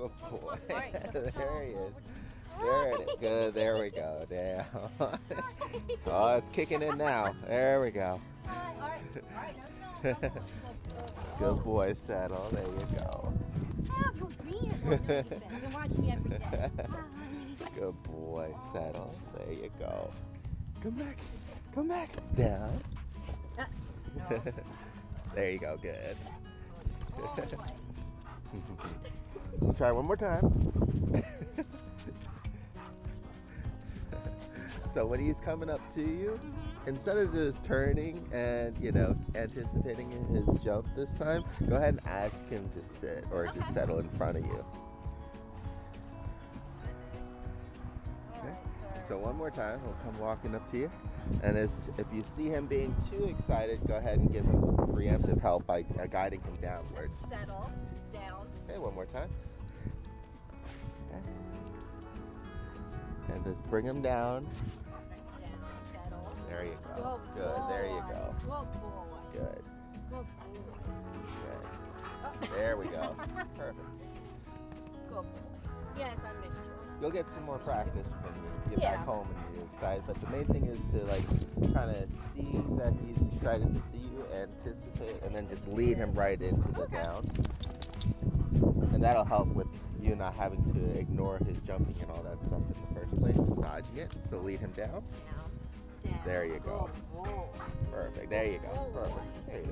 Good boy. Right. There he is. There it is. Good. There we go. Damn. Oh, it's kicking in now. There we go. All right. No. Good boy, Settle. There you go. Oh, good being. Well, no, you've been watching me every day. Good boy, Settle. There you go. Come back. Come back. Down. No. There you go. Good. Oh, boy. We'll try one more time. So when he's coming up to you, instead of just turning and, anticipating his jump this time, go ahead and ask him to sit or to settle in front of you. Okay. So one more time, he'll come walking up to you. And if you see him being too excited, go ahead and give him some preemptive help by guiding him downwards. Settle down. Okay, one more time. Okay. And just bring him down. Settle. There you go. Good. There you go. Good boy. Good. Good boy. Good. There we go. Perfect. Good boy. Yes, I missed you. You'll get some more practice when you get Yeah. back home and you're excited. But the main thing is to kind of see that he's excited to see you, anticipate, and then just lead him right into the down. And that'll help with you not having to ignore his jumping and all that stuff in the first place, dodging it. So lead him down. Down. There you go. Good boy. Perfect. There you go. Perfect. There it is.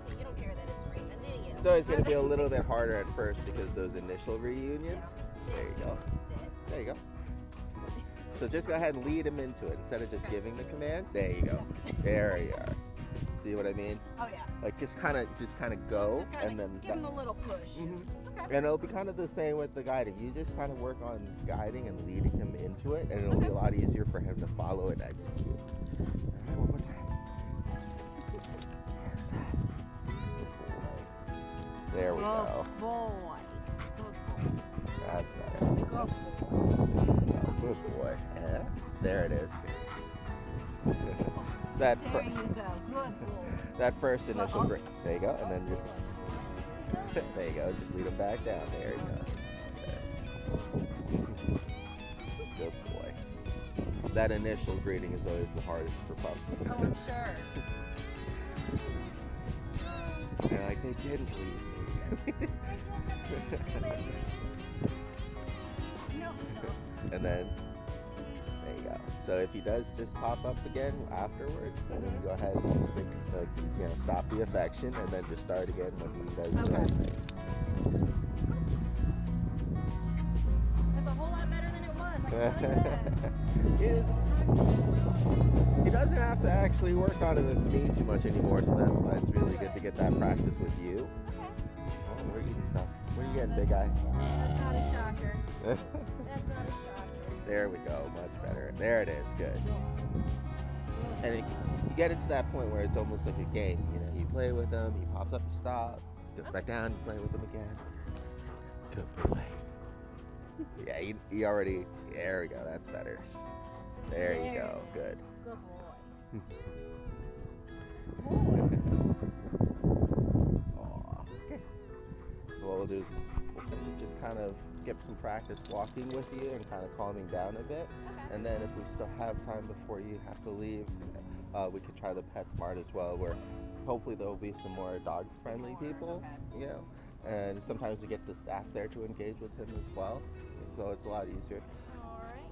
Hey, you don't care that it's raining, do you? It's always going to be a little bit harder at first because those initial reunions. There you go. That's it. There you go. So just go ahead and lead him into it instead of just giving the command. There you go. There you are. See what I mean? Oh yeah. Like just kind of go Just kinda and then. give him a little push. Mhm. Okay. And it'll be kind of the same with the guiding. You just kind of work on guiding and leading him into it, and it'll be a lot easier for him to follow and execute. All right, one more time. There we go. Good boy. Good boy. That's better. Good boy. Good boy. Yeah. There it is. That There you go. Good boy. that first initial break. There you go, and then just there you go. Just lead him back down. There you go. Good boy. That initial greeting is always the hardest for pups. Oh, I'm sure. They're like, they didn't leave me. No. And then there you go. So if he does just pop up again afterwards, and then go ahead and just think, stop the affection, and then just start again when he does the Okay. right thing. That's a whole lot better than it was. I can tell you that. He doesn't have to actually work on it with me too much anymore, so that's why it's really good to get that practice with you. Oh, we're eating stuff. What are you getting, big guy? That's not a shocker. That's not a shocker. There we go, much better. There it is, good. And you get it to that point where it's almost like a game. You play with him, he pops up, you stop, goes back down, you play with him again. Good boy. Yeah, he already, there we go, that's better. There you go, good. Good boy. Aw. Okay. So what we'll do is we'll just kind of get some practice walking with you and kind of calming down a bit. Okay. And then if we still have time before you have to leave, we could try the PetSmart as well, where hopefully there will be some more dog-friendly people, Okay. And sometimes we get the staff there to engage with him as well, so it's a lot easier. All right.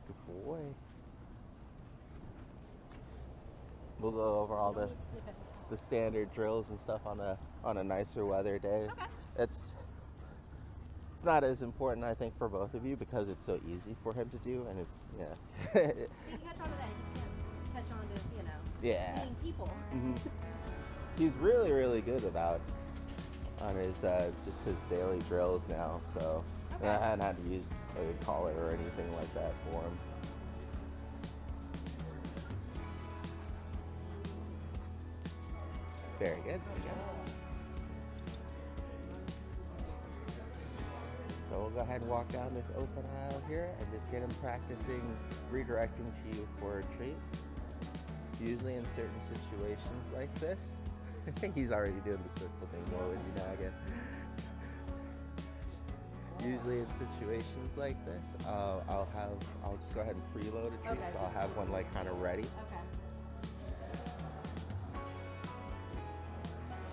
Good boy. We'll go over all the standard drills and stuff on a nicer weather day. Okay. It's not as important, I think, for both of you because it's so easy for him to do, and it's You can catch on to that. You just can't catch on to, yeah. seeing people. Mhm. He's really, really good on his just his daily drills now. So Okay. I hadn't had to use a collar or anything like that for him. Very good. So we'll go ahead and walk down this open aisle here and just get him practicing redirecting to you for a treat. Usually in certain situations like this, He's already doing the circle thing more with you now again. Usually in situations like this, I'll just go ahead and preload a treat, Okay. so I'll have one like kind of ready. Okay.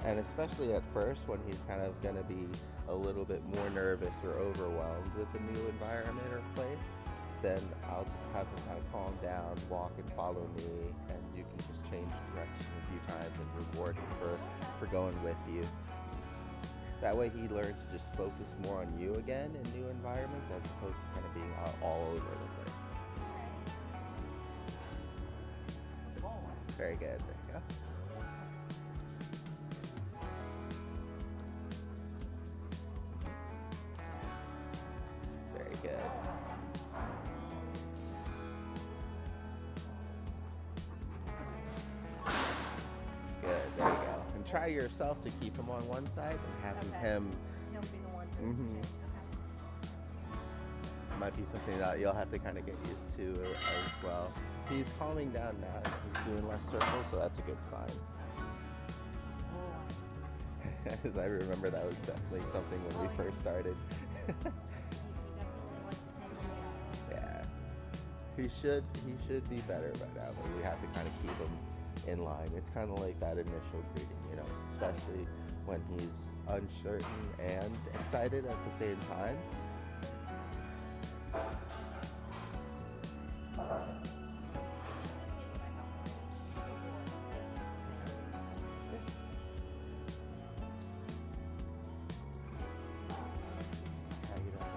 And especially at first when he's kind of gonna be a little bit more nervous or overwhelmed with the new environment or place, then I'll just have him kind of calm down, walk and follow me, and you can just change direction a few times and reward him for going with you. That way he learns to just focus more on you again in new environments as opposed to kind of being all over the place. Very good, there you go. Very good. Good, there you go. And try yourself to keep him on one side and having Okay. him. He'll be the one. Mhm. Might be something that you'll have to kind of get used to as well. He's calming down now. He's doing less circles, so that's a good sign. As I remember, that was definitely something when we first started. Yeah, he should be better by now, but we have to kind of keep him in line. It's kind of like that initial greeting, you know, especially when he's uncertain and excited at the same time. How you doing?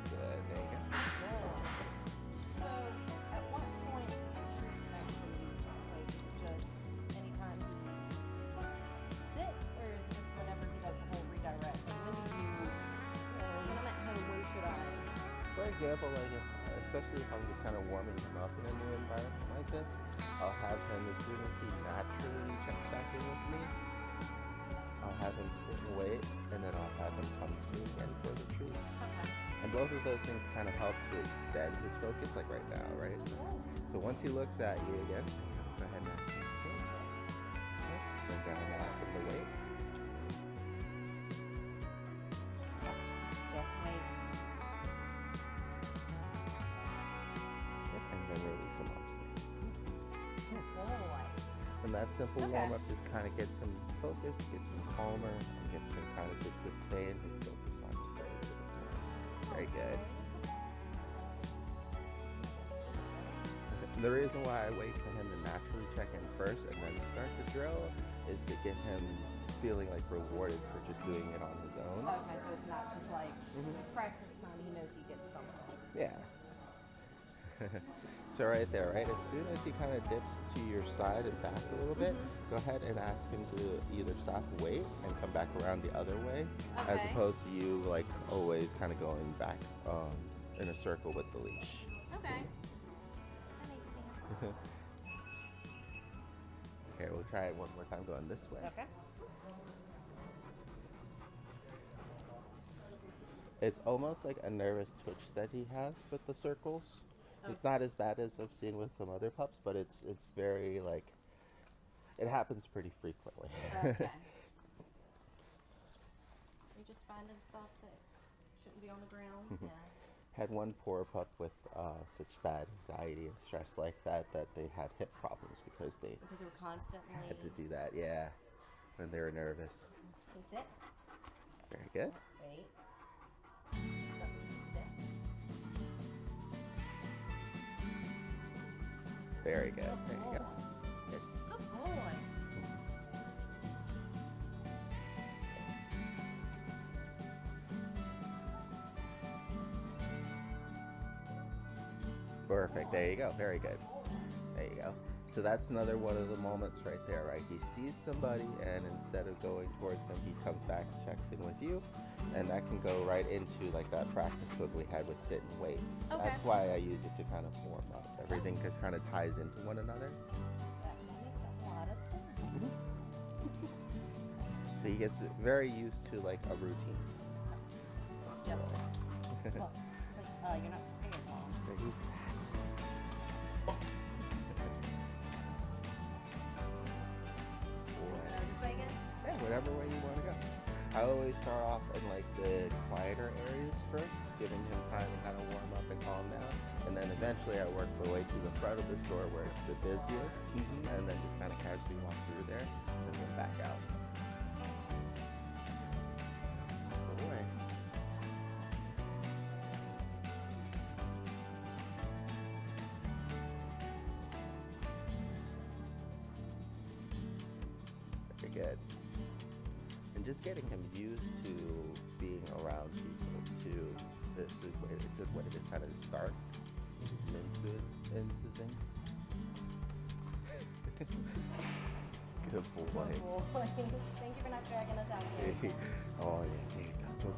Good, there you go. So, at what point does the treat actually like just anytime he sits, or is it just whenever he does the whole redirect? Like, when do you, when I'm at home, when should I? For example, like especially if I'm just kind of warming him up in a new environment like this, I'll have him as soon as he naturally checks back in with me, I'll have him sit and wait, and then I'll have him come to me again for the treat. Okay. And both of those things kind of help to extend his focus, like right now, right? So once he looks at you again, go ahead and ask him to sit. Okay. Then go ahead and ask him to wait. So, wait. And then release him onto me. Boy. And that simple Okay. warm-up just kind of gets him focused, gets him calmer, and gets him kind of to sustain his focus on you. Very good. The reason why I wait for him to naturally check in first and then start the drill is to get him feeling like rewarded for just doing it on his own. Okay, so it's not just like Mhm. practice time. He knows he gets something. Yeah. So right there, right? As soon as he kind of dips to your side and back a little bit, go ahead and ask him to either stop, wait, and come back around the other way, as Okay. opposed to you like always kind of going back in a circle with the leash. Okay. That makes sense. Okay, we'll try it one more time going this way. Okay. It's almost like a nervous twitch that he has with the circles. It's not as bad as I've seen with some other pups, but it's very like it happens pretty frequently. Okay. You're just finding stuff that shouldn't be on the ground. Yeah. Had one poor pup with such bad anxiety and stress like that they had hip problems because they Because we're constantly. had to do that. Yeah, when they were nervous. Can sit. Very good. Wait. Sit. Very good. There you go. Good. Good boy. Perfect. There you go. Very good. There you go. So that's another one of the moments right there, right? He sees somebody, and instead of going towards them, he comes back and checks in with you, and that can go right into like that practice mode we had with sit and wait. Okay. That's why I use it to kind of warm up. Everything just kind of ties into one another. That makes a lot of sense. So he gets very used to like a routine. Yep. Look, you're not paying mom. So he's I always start off in like the quieter areas first, giving him time to kind of warm up and calm down, and then eventually I work my way to the front of the store where it's the busiest, and then just kind of casually walk through there, and then back out. Boy. Very good. And just getting him used to being around people too. This is a good way to kind of start into things. Good boy. Good boy. Thank you for not dragging us out there. Oh yeah, there you go.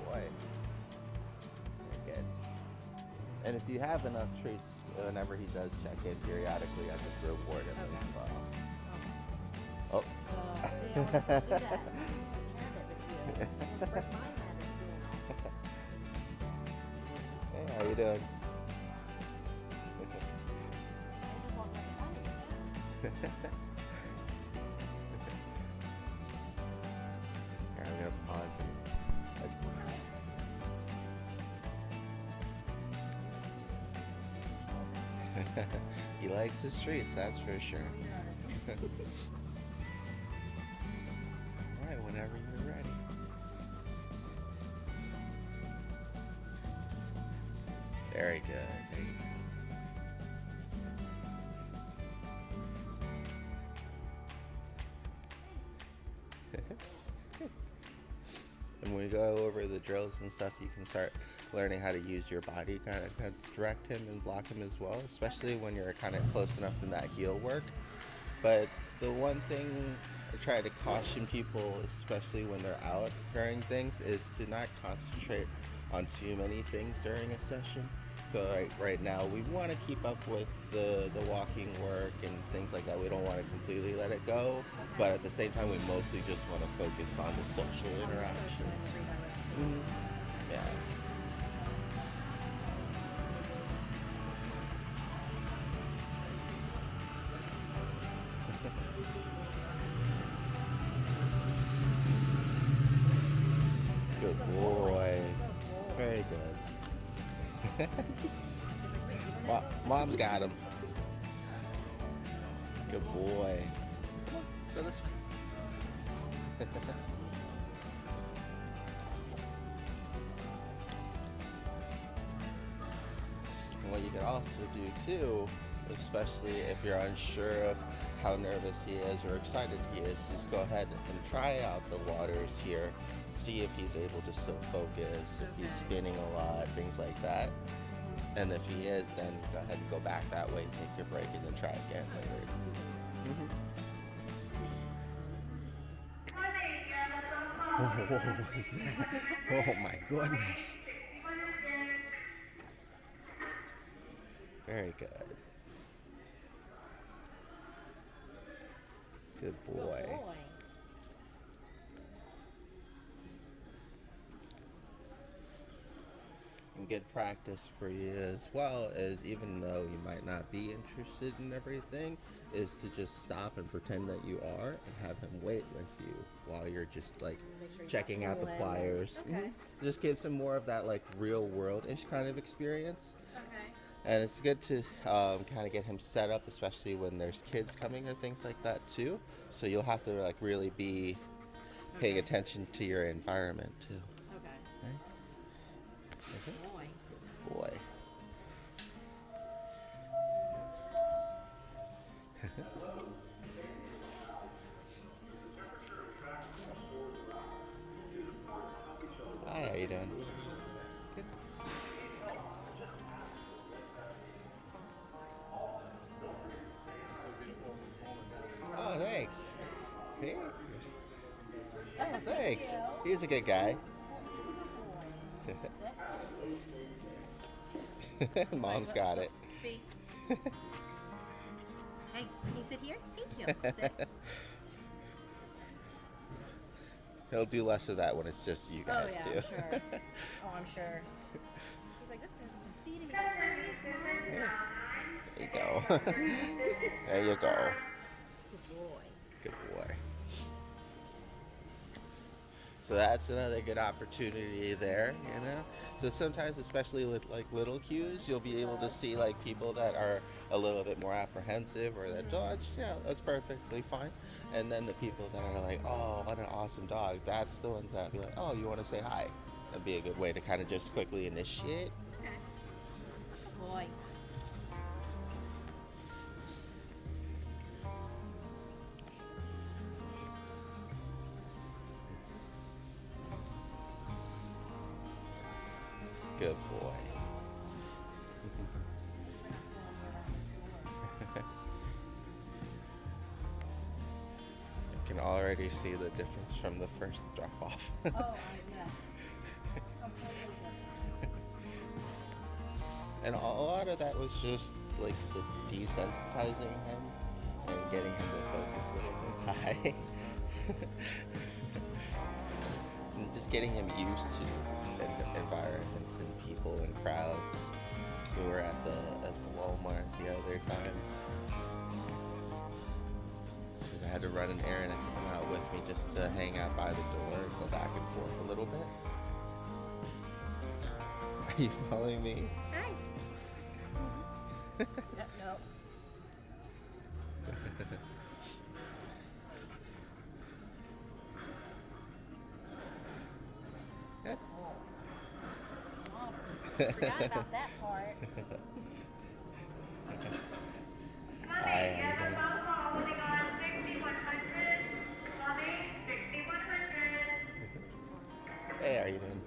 Boy. Very good. And if you have enough treats, whenever he does check in periodically, I just reward him as well. Oh. See, I was gonna do that. Share it with you. You'll break my habit soon. Hey, how you doing? I just walked like a bunny. Here, I'm gonna pause and he likes the streets, that's for sure. Alright, whenever you're ready. Very good. There you go. And when we go over the drills and stuff, you can start learning how to use your body, kind of direct him and block him as well, especially when you're kind of close enough in that heel work. But the one thing I try to caution people, especially when they're out during things, is to not concentrate on too many things during a session. So right now we want to keep up with the walking work and things like that. We don't want to completely let it go, but at the same time we mostly just want to focus on the social interactions. Mm-hmm. Yeah. Good boy. Very good. Mom's got him. Good boy. So this and what you could also do too, especially if you're unsure of how nervous he is or excited he is, just go ahead and try out the waters here. See if he's able to still focus, if he's spinning a lot, things like that. And if he is, then go ahead and go back that way, take your break, and then try again later. Mm-hmm. What was that? Oh my goodness. Very good. Good boy. Good boy. And good practice for you as well, as even though you might not be interested in everything, is to just stop and pretend that you are and have him wait with you while you're just like Make sure he's checking not out the fooling. pliers. Okay. Just gives him more of that like real world-ish kind of experience. Okay. And it's good to kind of get him set up, especially when there's kids coming or things like that too. So you'll have to like really be paying attention to your environment too. Okay. Right? Okay. Boy. Boy. Hi, how you doing? Good. Oh, thanks. Here. Oh, thanks. He's a good guy. Mom's got it. B. Hey, can you sit here? Thank you. Sit. He'll do less of that when it's just you guys oh, too. yeah, I'm sure. Oh, I'm sure. He's like, this person's been feeding me for 2 weeks now. There you go. There you go. Good boy. Good boy. So that's another good opportunity there, you know. So sometimes, especially with like little cues, you'll be able to see like people that are a little bit more apprehensive or that dodge. Yeah, that's perfectly fine. And then the people that are like, oh, what an awesome dog. That's the ones that be like, oh, you want to say hi? That'd be a good way to kind of just quickly initiate. Okay. Good boy. Good boy. You can already see the difference from the first drop off. Oh, yeah. Completely different. And a lot of that was just like desensitizing him and getting him to focus a little bit high. And just getting him used to environments and people and crowds. We were at the Walmart the other time. So I had to run an errand. I took him out with me just to hang out by the door and go back and forth a little bit. Are you following me? Hi. Yep, no. Good. Slobber. Forgot about that part. Hi, how you doing? Hey, how are you doing?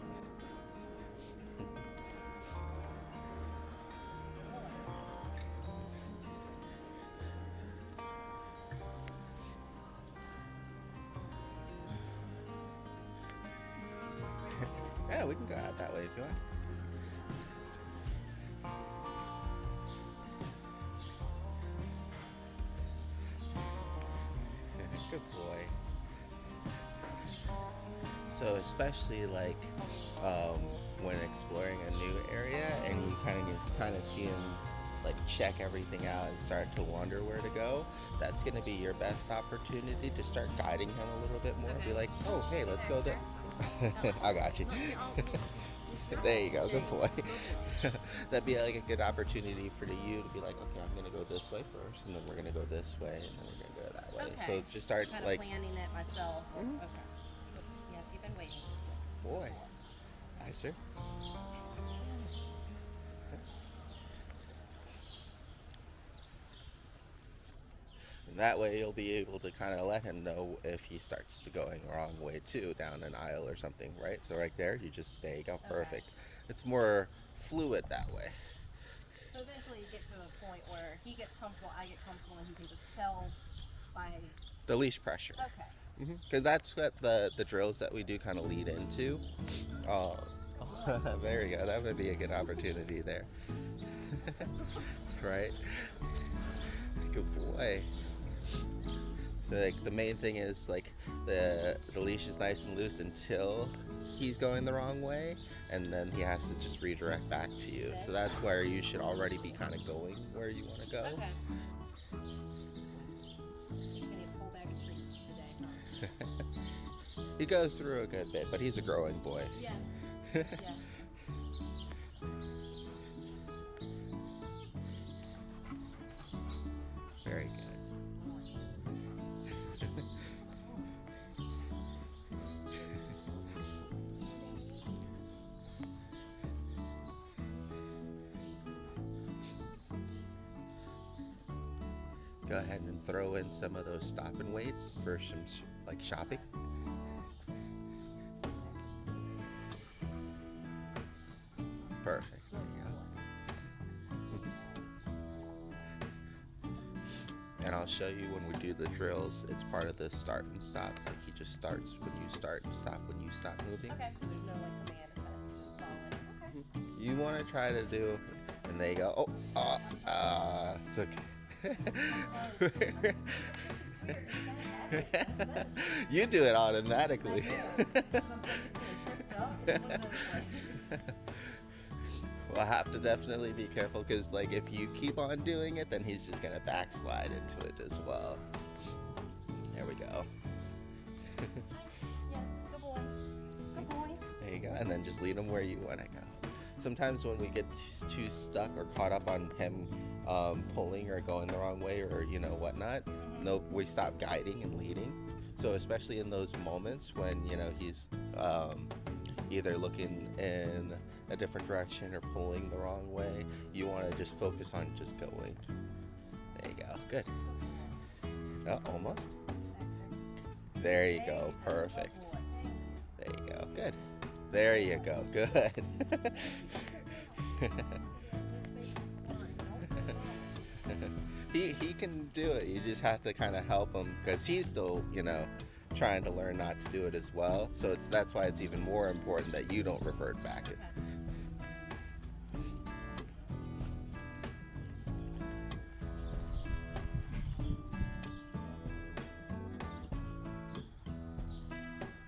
Yeah, we can go out that way if you want. Good boy. So especially like when exploring a new area and you kind of see him like check everything out and start to wonder where to go, that's going to be your best opportunity to start guiding him a little bit more. Be like, oh, hey, let's go there. I got you. There you go, good boy. That'd be like a good opportunity for you to be like, okay, I'm gonna go this way first, and then we're gonna go this way, and then we're gonna go that way. Okay. So just start Kind of like, planning it myself. Mhm. Okay. Yes, you've been waiting. boy, hi sir. And that way you'll be able to kind of let him know if he starts to going the wrong way too, down an aisle or something, right? So right there, there you go, perfect. It's more fluid that way. So eventually you get to a point where he gets comfortable, I get comfortable, and he can just tell by. The leash pressure. Okay. Because that's what the drills that we do kind of lead into. Oh, there you go. That would be a good opportunity there. Right? Good boy. So like the main thing is like the leash is nice and loose until he's going the wrong way, and then he has to just redirect back to you. So that's where you should already be kind of going where you want to go. Okay. He's gonna get a full bag of treats today, huh? He goes through a good bit, but he's a growing boy. Yeah. Yeah. Very good. Go ahead and throw in some of those stop and waits for some like shopping. Perfect. There you go. And I'll show you when we do the drills. It's part of the start and stops. Like he just starts when you start and stop when you stop moving. Okay. So there's no like command. It's just following. Okay. You want to try to do, and there you go. Oh, it's okay. You do it automatically. We'll have to definitely be careful because, like, if you keep on doing it, then he's just gonna backslide into it as well. There we go. Yes, good boy. Good boy. There you go. And then just lead him where you want to go. Sometimes when we get too stuck or caught up on him pulling or going the wrong way or whatnot, no, we stop guiding and leading. So especially in those moments when he's either looking in a different direction or pulling the wrong way, you want to just focus on just going. There you go. Good. Oh, almost. There you go. Perfect. There you go. Good. There you go. Good. He can do it. You just have to kind of help him because he's still, trying to learn not to do it as well. So that's why it's even more important that you don't revert back.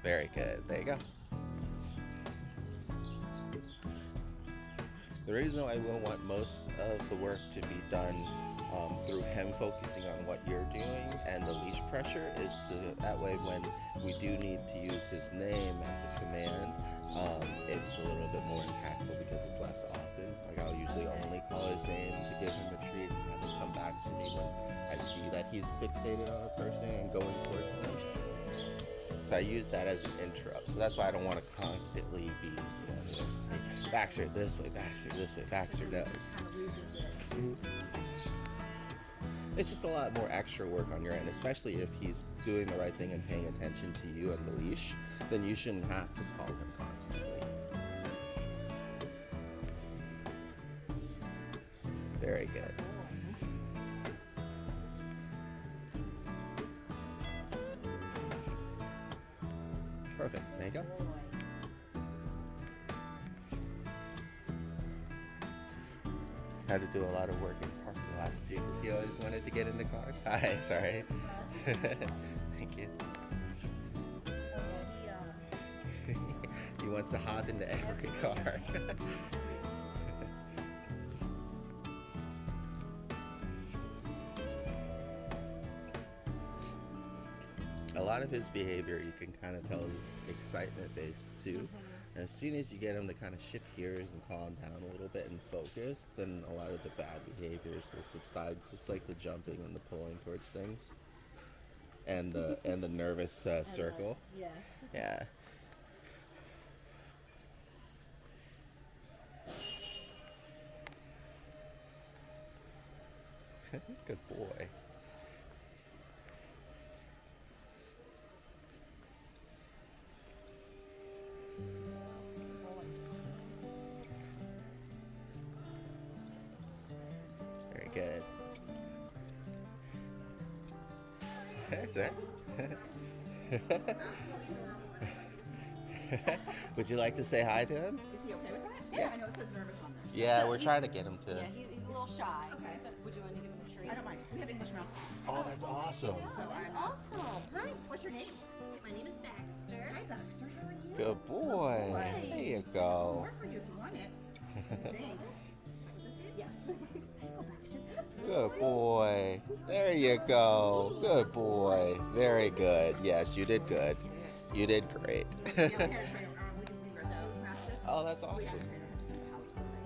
Very good. There you go. The reason why we'll want most of the work to be done through him focusing on what you're doing and the leash pressure is so that way when we do need to use his name as a command, it's a little bit more impactful because it's less often. Like I'll usually only call his name to give him a treat and have him come back to me when I see that he's fixated on a person and going towards them. So I use that as an interrupt. So that's why I don't want to constantly be, like, Baxter this way, Baxter no. It's just a lot more extra work on your end, especially if he's doing the right thing and paying attention to you and the leash, then you shouldn't have to call him constantly. Very good. Perfect. There you go. Had to do a lot of work in parking lots too because he always wanted to get in the car. Hi, sorry. Thank you. He wants to hop into every car. A lot of his behavior you can kind of tell is excitement based too. And as soon as you get him to kind of shift gears and calm down a little bit and focus, then a lot of the bad behaviors will subside, just like the jumping and the pulling towards things, and the nervous circle. Yes. Yeah. Good boy. Very good. That's it. Would you like to say hi to him? Is he okay with that? Yeah. I know it says nervous on there. So Yeah, we're trying to get him to. Yeah, he's a little shy. Okay. So would you want to give him a treat? I don't mind. We have English mouse. Oh, that's awesome. Oh, that's awesome. Hi. What's your name? My name is Baxter. Hi, Baxter. How are you? Good boy. Hey. There you More go. for you if you want it. I think. Is that what this is? Yes. There you go, Baxter. Good boy. There you go. Good boy. Very good. Yes, you did good. That's it. You did great. Yeah, we had a trainer. We rescue mastiffs. Oh, that's So we had a awesome. trainer who had to come to the house for like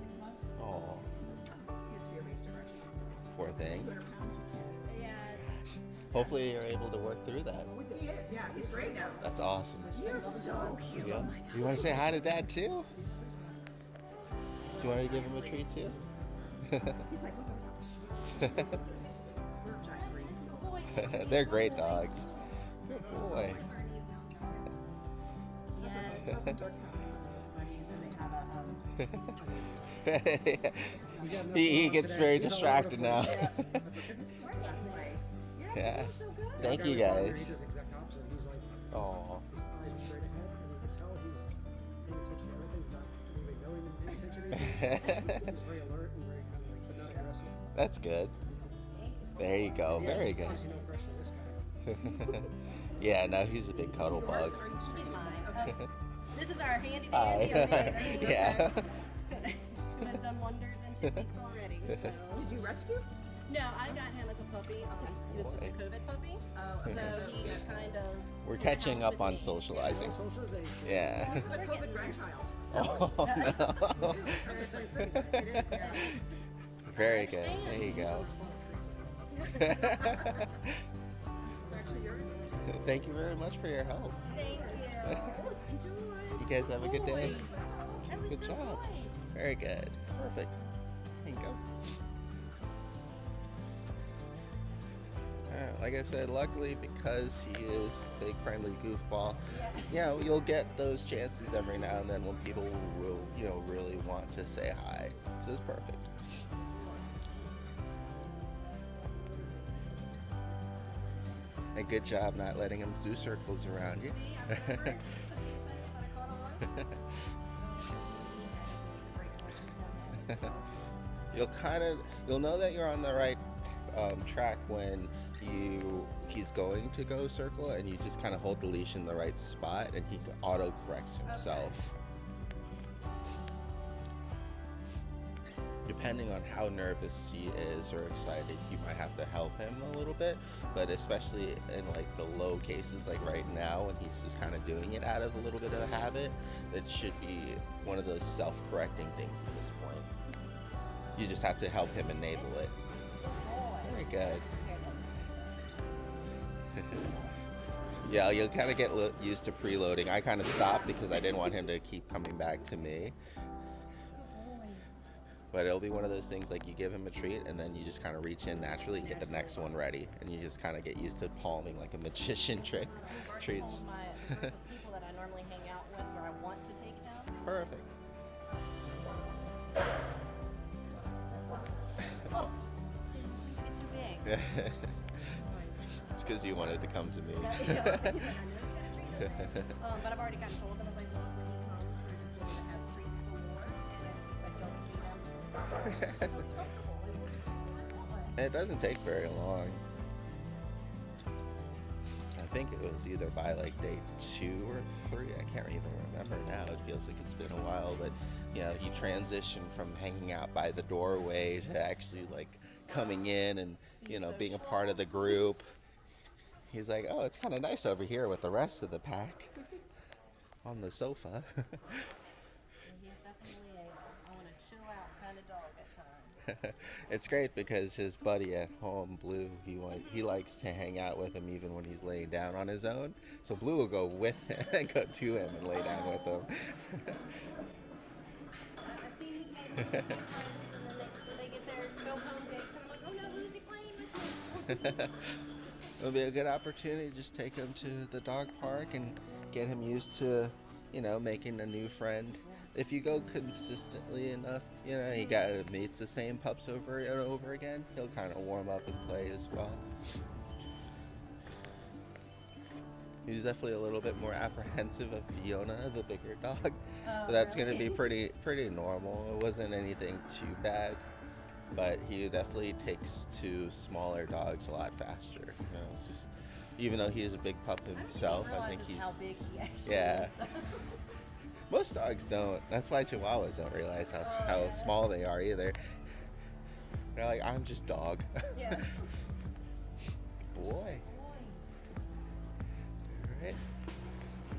6 months. Oh, His fear raised direction. poor thing. 200 pounds. You can't. Yeah. Hopefully you're able to work through that. He is. Yeah, he's great now. That's awesome. You're so cute. Yeah. Oh my God. You want to say hi to Dad too? He's so smart. Do you want to give him a treat too? He's like, look at that. We're giant breed. They're great dogs. Good boy. That's what Dirk buddies, and they have a He gets very distracted now. this is our last place. Yeah, Yeah. that's so good. Thank you He guys. does the exact opposite. He's like, Oh, his eyes are straight ahead, and you can tell he's paying attention to everything, not even knowing he's paying attention to anything. He's very alert and very kind of like, but not aggressive. that's good. There you go. He has Very no- good. There's no pressure to this guy. Yeah, no, he's a big cuddle bug. He's mine. This is our handy Hi. dandy. Yeah. has done wonders in 2 weeks already. So. Did you rescue? No, I got him as a puppy. He was just a COVID puppy. Oh, So okay. he's kind of. We're in the catching house up with on me. socializing. Socialization. Yeah. You have a COVID grandchild. So Oh, no. seriously, it is, yeah. Very good. There you go. Actually, you're Thank you very much for your help. Thank you. enjoy. You guys have a good day. That was Good so job. nice. Very good. Perfect. There you go. Like I said, luckily because he is a big friendly goofball, you'll get those chances every now and then when people will, really want to say hi. So it's perfect. And good job not letting him do circles around you. You'll know that you're on the right track when he's going to go circle and you just kind of hold the leash in the right spot and he auto corrects himself. Depending on how nervous he is or excited, you might have to help him a little bit, but especially in like the low cases, like right now when he's just kind of doing it out of a little bit of a habit, it should be one of those self-correcting things at this point. You just have to help him enable it. Very good. Yeah, you'll kind of get used to preloading. I kind of stopped because I didn't want him to keep coming back to me. But it'll be one of those things like you give him a treat and then you just kind of reach in naturally and get the next one ready. And you just kind of get used to palming like a magician treats. The group of people that I normally hang out with where I want to take him. Perfect. Oh, seriously, you get too big. It's because you wanted to come to me. But I've already kind of told him, I was like, look, when he comes, we're just going to have treats galore, and I just expect him to be comfortable. And it doesn't take very long. I think it was either by like day 2 or 3. I can't even remember now. It feels like it's been a while, but he transitioned from hanging out by the doorway to actually like coming in and being a part of the group. He's like, oh, it's kind of nice over here with the rest of the pack on the sofa. He's definitely I want to chill out kind of dog at times. It's great because his buddy at home, Blue, he likes to hang out with him even when he's laying down on his own. So Blue will go with him and go to him and lay down with him. I've seen he's made friends, and then they get their go home dates, and I'm like, oh no, who's he playing with? It'll be a good opportunity to just take him to the dog park and get him used to, making a new friend. If you go consistently enough, he meets the same pups over and over again, he'll kind of warm up and play as well. He's definitely a little bit more apprehensive of Fiona, the bigger dog, but that's going to be pretty normal. It wasn't anything too bad. But he definitely takes to smaller dogs a lot faster. It's just, even though he is a big pup himself, I think he's how big he actually yeah. is. Most dogs don't. That's why Chihuahuas don't realize how small they are either. They're like, I'm just dog. Yeah. Boy. All right.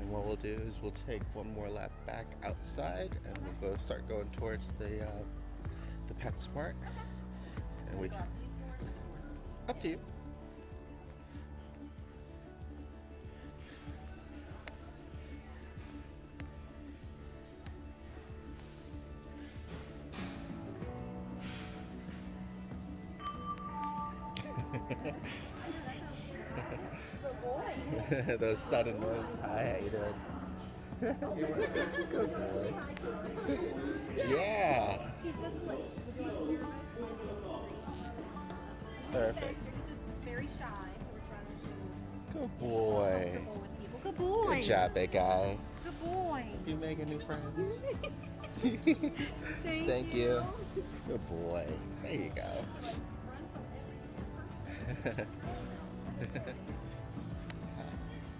And what we'll do is we'll take one more lap back outside, and we'll start going towards the PetSmart. And we up to you. Good boy. Those sudden moves. Hi, how you doing? Good boy. Yeah. He's just like, Perfect. he's just very shy, so we're trying to Good boy. comfortable with people. Good boy. Good job, big guy. Good boy. You making new friends? Thank you. Good boy. There you go.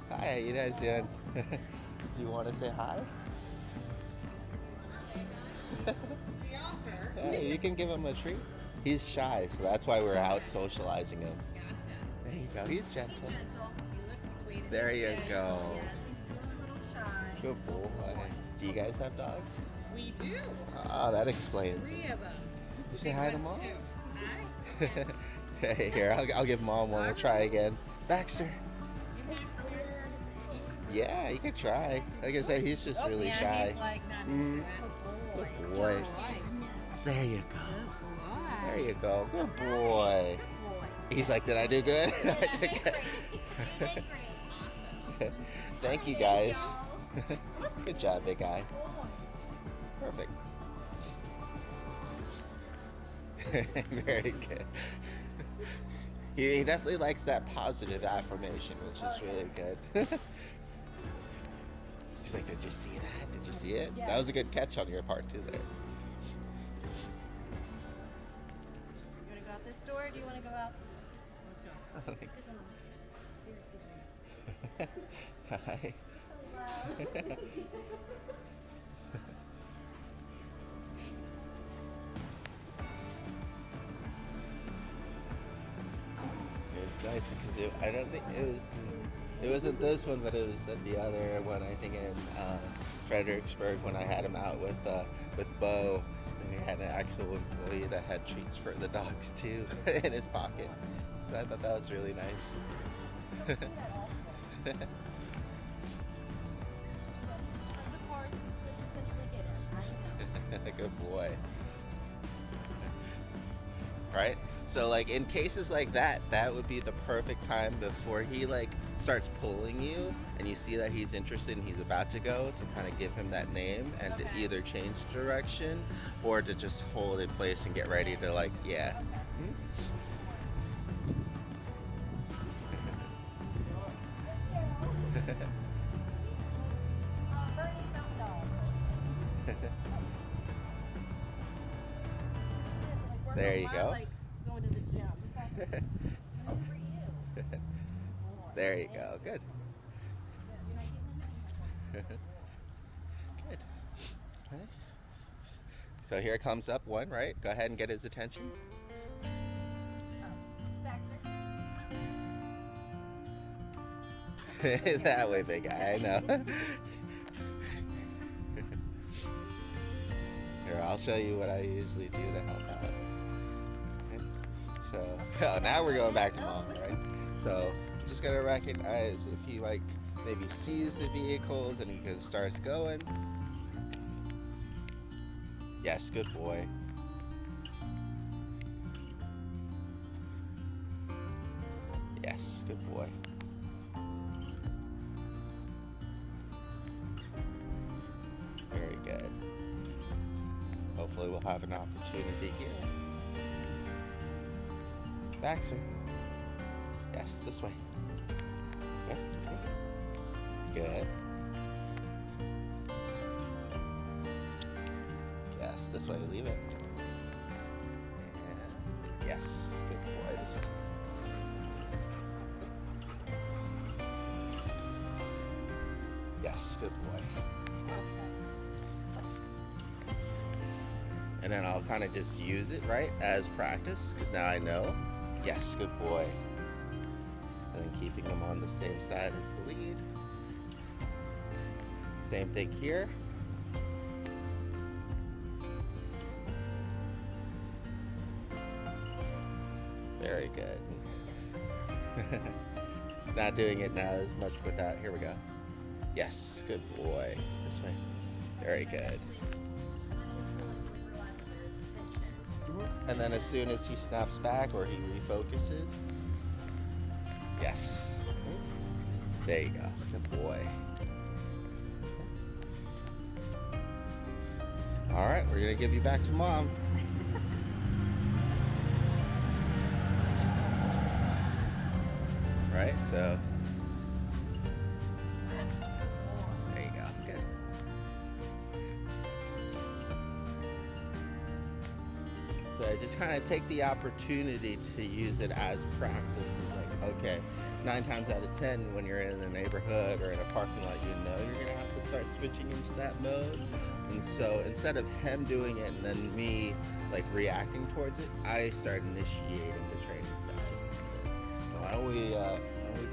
Hi, how you guys doing? Do you want to say hi? the offer. Yeah, you can give him a treat. He's shy, so that's why we're out socializing him. Gotcha. There you go. He's He's gentle. gentle. He looks sweet. There you Isn't he? go. Yes, he's just a little shy. Good boy. Do you guys have dogs? We do. Ah, that explains 3 it. of them. You say Big hi to ones, Mom? too. Hi. Hey, here, I'll give Mom one. We'll try again. Baxter. Yeah, you can try. Like I said, he's just Oh, really yeah, shy. He's like not into it. Good boy. Right. There you go. Good There boy. you go. Good boy. He's like, did I do good? I did good. Awesome. Thank you guys. Good job, big guy. Perfect. Very good. He definitely likes that positive affirmation, which is really good. He's like, did you see that? Did you see it? Yeah. That was a good catch on your part, too, there. You want to go out this door or do you want to go out? Hi. Hello. It's nice because I don't think it wasn't this one, but it was the other one. I think in Fredericksburg when I had him out with Bo, and he had an actual employee that had treats for the dogs too in his pocket. So I thought that was really nice. The cars could essentially get it. I know. Good boy. Right? So like in cases like that, that would be the perfect time before he like starts pulling you and you see that he's interested and he's about to go to kind of give him that name and to Okay. either change direction or to just hold in place and get ready to like, yeah. Bernie found dog. Like, There you we're go. like going to the gym. Just like, good for you. Boy. There you go. Good. You're not getting anything. Good. Okay. So here comes up one, right? Go ahead and get his attention. Baxter. That way, big guy. I know. Here, I'll show you what I usually do to help out. Okay. So, oh, now we're going back to Mom, right? So, just gotta recognize if he like maybe sees the vehicles and he just starts going. Yes, good boy. Yes, good boy. Very good. Hopefully we'll have an opportunity here. Baxter. Yes, this way. Good. Good. Yes, this way. Leave it. And yes, good boy. This way. Yes, good boy. And then I'll kind of just use it, right, as practice, because now I know. Yes, good boy. And then keeping them on the same side as the lead. Same thing here. Very good. Not doing it now as much without. Here we go. Yes, good boy. This way. Very good. And then as soon as he snaps back or he refocuses, yes. There you go. Good boy. All right, we're gonna give you back to Mom. Right, so there you go. Good. So I just kind of take the opportunity to use it as practice. It's like, okay, 9 times out of 10, when you're in a neighborhood or in a parking lot, you know you're gonna have to start switching into that mode. And And so instead of him doing it and then me like reacting towards it, I start initiating the training session. Why don't we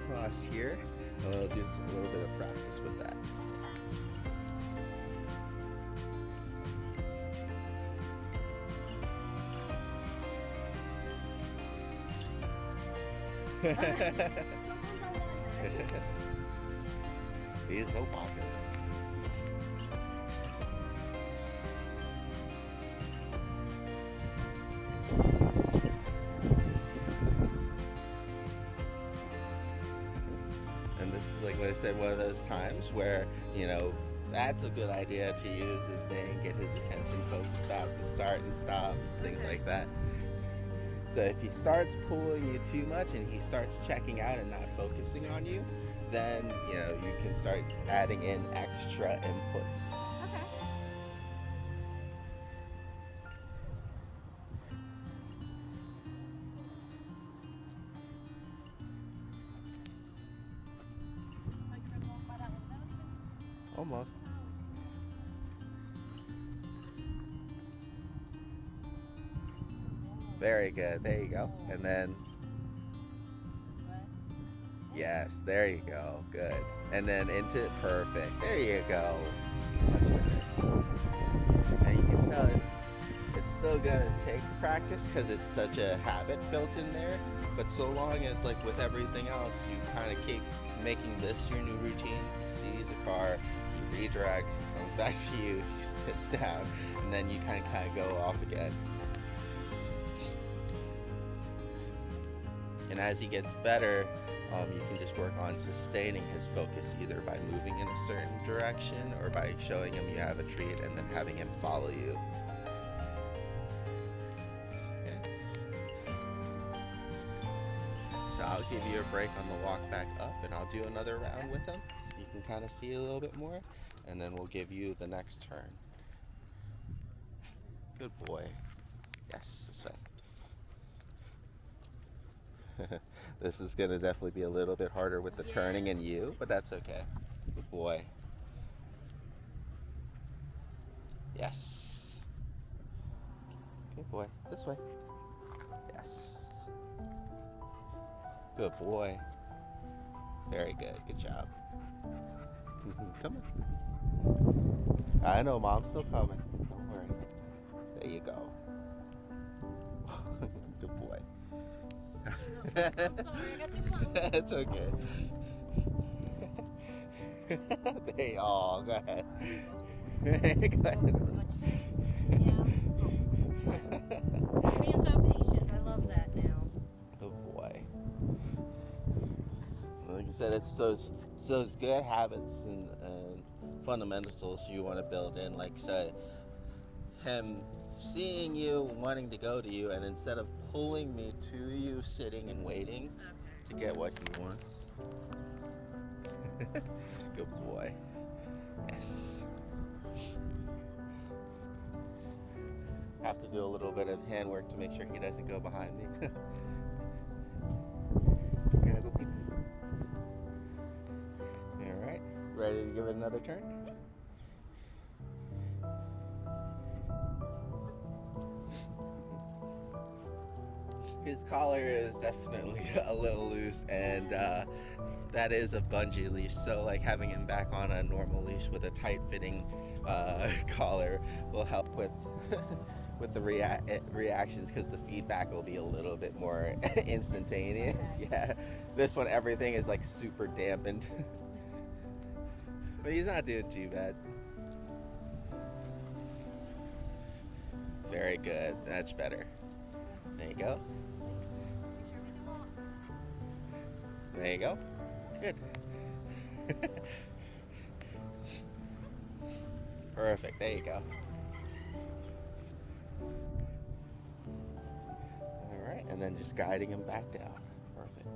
cross here and we'll do a little bit of practice with that. He is so popular. And this is like what I said, one of those times where, you know, that's a good idea to use his thing, get his attention focused out the start and stops, things like that. So if he starts pulling you too much and he starts checking out and not focusing on you, then, you know, you can start adding in extra inputs. Almost. Very good. There you go. And then, yes, there you go. Good. And then into perfect. There you go. Much better. And you can tell it's still gonna take practice because it's such a habit built in there. But so long as, like with everything else, you kind of keep making this your new routine. He sees a car, he redirects, he comes back to you, he sits down, and then you kind of go off again. And as he gets better, you can just work on sustaining his focus either by moving in a certain direction or by showing him you have a treat and then having him follow you. Okay. So I'll give you a break on the walk back up and I'll do another round with him so you can kind of see a little bit more, and then we'll give you the next turn. Good boy. Yes, this way. This is going to definitely be a little bit harder with the turning and you, but that's okay. Good boy. Yes. Good boy. This way. Yes. Good boy. Very good. Good job. Come on. I know, Mom's still coming. Don't worry. There you go. Good boy. I'm sorry, I got too close. It's okay. They all go ahead. Go ahead. You're being so patient. I love that now. Good boy. Like you said, it's those good habits and fundamentals you want to build in. Like say, him seeing you, wanting to go to you, and instead of pulling me to you, sitting and waiting to get what he wants. Good boy. Yes. Have to do a little bit of handwork to make sure he doesn't go behind me. Gotta go pee. All right, ready to give it another turn? His collar is definitely a little loose, and that is a bungee leash, so like having him back on a normal leash with a tight fitting collar will help with with the reactions, because the feedback will be a little bit more instantaneous. Yeah, this one everything is like super dampened. But he's not doing too bad. Very good, that's better. There you go. There you go. Good. Perfect. There you go. All right, and then just guiding him back down. Perfect.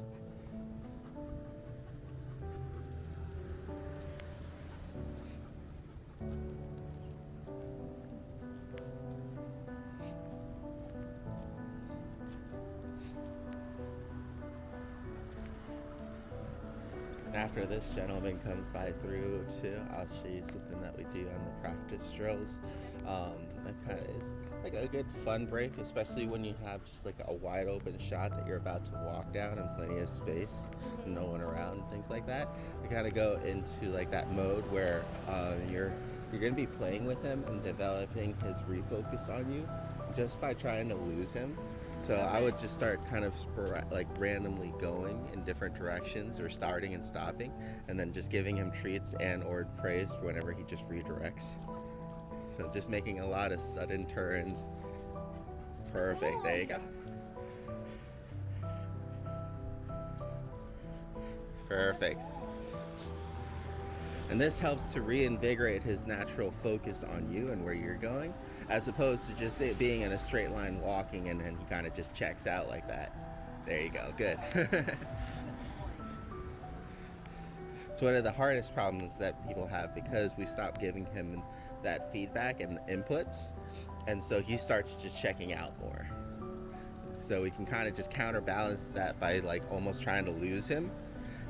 After this gentleman comes by through too, I'll show you something that we do on the practice drills. That kind of is like a good fun break, especially when you have just like a wide open shot that you're about to walk down and plenty of space, no one around, and things like that. You kind of go into like that mode where you're going to be playing with him and developing his refocus on you just by trying to lose him. So I would just start kind of like randomly going in different directions or starting and stopping, and then just giving him treats and or praise whenever he just redirects. So just making a lot of sudden turns. Perfect, there you go. Perfect. And this helps to reinvigorate his natural focus on you and where you're going, as opposed to just it being in a straight line walking and then he kind of just checks out like that. There you go, good. It's one of the hardest problems that people have because we stop giving him that feedback and inputs, and so he starts just checking out more. So we can kind of just counterbalance that by like almost trying to lose him,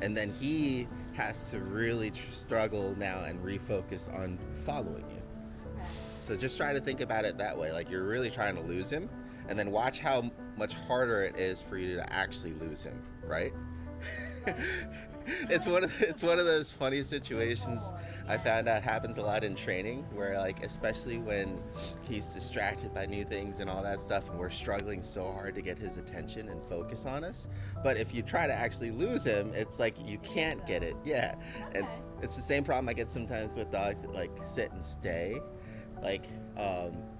and then he has to really struggle now and refocus on following you. So just try to think about it that way, like you're really trying to lose him, and then watch how much harder it is for you to actually lose him, right? It's one of those funny situations I found out happens a lot in training, where like especially when he's distracted by new things and all that stuff, and we're struggling so hard to get his attention and focus on us. But if you try to actually lose him, it's like you can't get it. Yeah, and it's the same problem I get sometimes with dogs that like sit and stay, like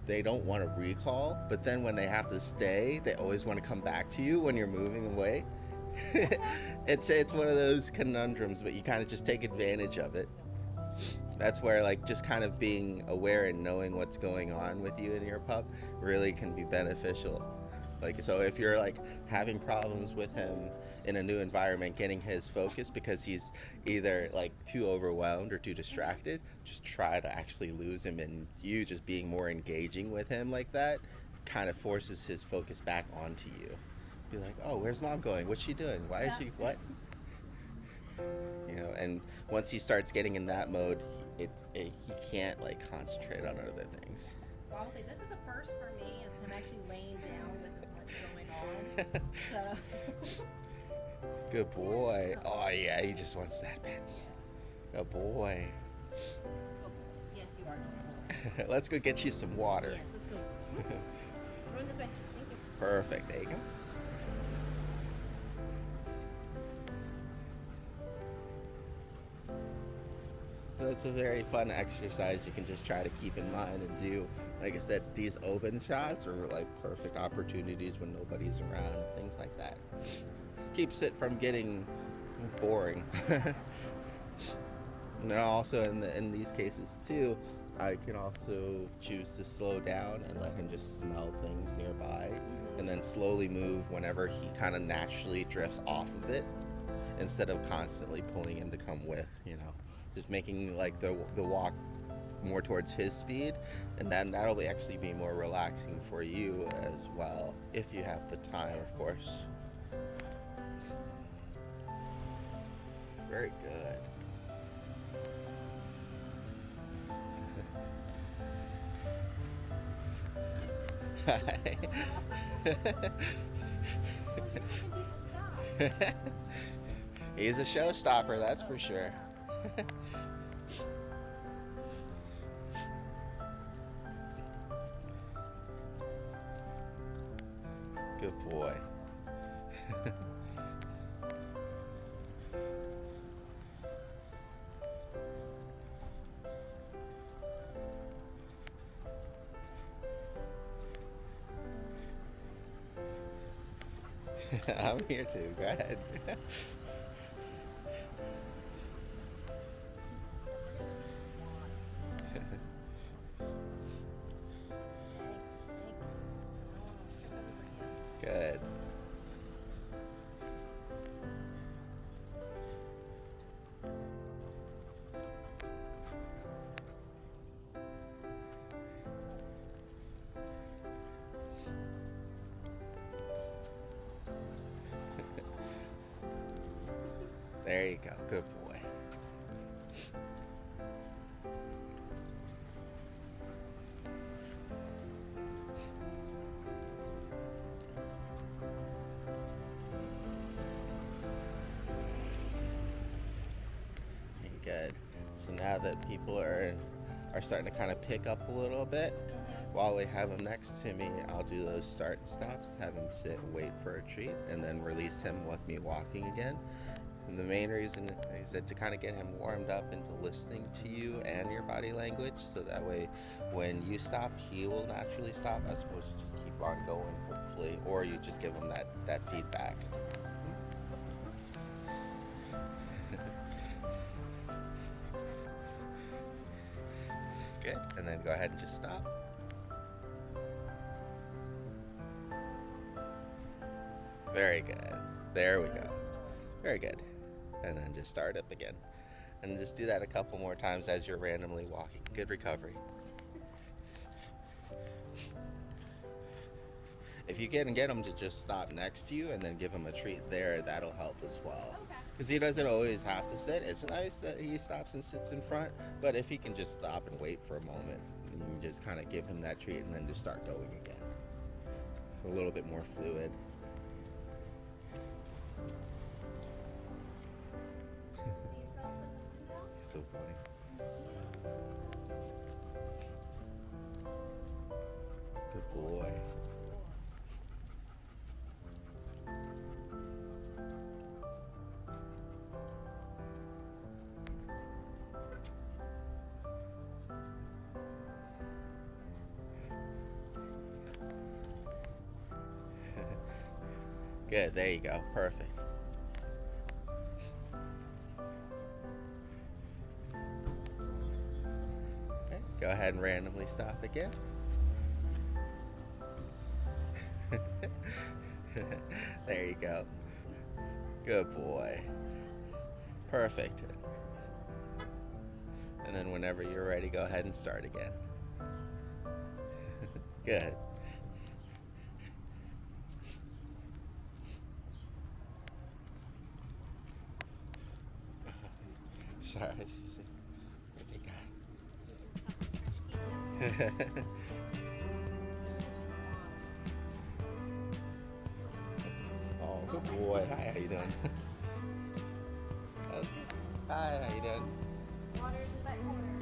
they don't want to recall, but then when they have to stay, they always want to come back to you when you're moving away. It's one of those conundrums, but you kind of just take advantage of it. That's where like just kind of being aware and knowing what's going on with you and your pup really can be beneficial. Like, so if you're like having problems with him in a new environment, getting his focus because he's either like too overwhelmed or too distracted, just try to actually lose him, and you just being more engaging with him like that kind of forces his focus back onto you. Be like, oh, where's mom going? What's she doing? Why is she, what? You know, and once he starts getting in that mode, he can't like concentrate on other things. Well, I will say this is a first for me, is him actually laying down with as much going on. So. Good boy. Oh yeah, he just wants that pets. Good boy. Yes, you are. Let's go get you some water. Yes, let's go. Run this way. Thank you. Perfect. There you go. So it's a very fun exercise you can just try to keep in mind and do. Like I said, these open shots are like perfect opportunities when nobody's around and things like that. Keeps it from getting boring. And then also in these cases too, I can also choose to slow down and let him just smell things nearby, and then slowly move whenever he kind of naturally drifts off of it, instead of constantly pulling him to come with, you know. Just making like the walk more towards his speed, and then that'll actually be more relaxing for you as well, if you have the time, of course. Very good. He's a showstopper, that's for sure. Good boy. I'm here too. Go ahead. Good. There you go. Good boy. So now that people are starting to kind of pick up a little bit, while we have him next to me, I'll do those start and stops, have him sit and wait for a treat, and then release him with me walking again. And the main reason is that to kind of get him warmed up into listening to you and your body language, so that way when you stop, he will naturally stop, as opposed to just keep on going, hopefully, or you just give him that feedback. Good, and then go ahead and just stop. Very good. There we go. Very good. And then just start up again. And just do that a couple more times as you're randomly walking. Good recovery. If you can get him to just stop next to you and then give him a treat there, that'll help as well. Because he doesn't always have to sit. It's nice that he stops and sits in front, but if he can just stop and wait for a moment, you can just kind of give him that treat and then just start going again. It's a little bit more fluid. So funny. Good boy. Good, there you go. Perfect. Okay, go ahead and randomly stop again. There you go. Good boy. Perfect. And then whenever you're ready, go ahead and start again. Good. Sorry. Big guy. Oh, good boy. Hi, how you doing? That was good. Hi, how you doing? Water's in that corner.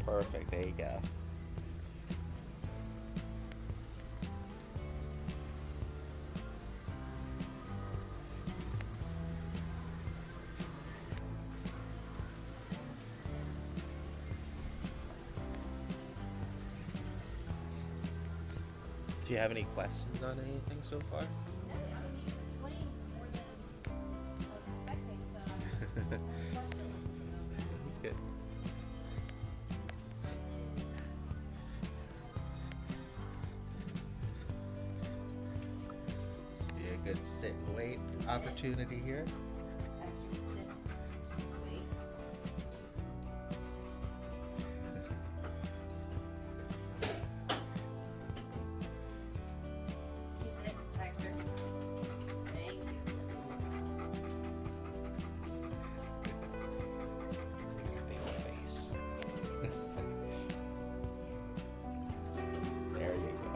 Perfect. There you go. Do you have any questions on anything so far? No, I mean, you explained more than I was expecting, so That's good. This would be a good sit and wait opportunity here. Baxter, sit. Wait. You sit, Baxter. Thank you. Look at the old face. There you go.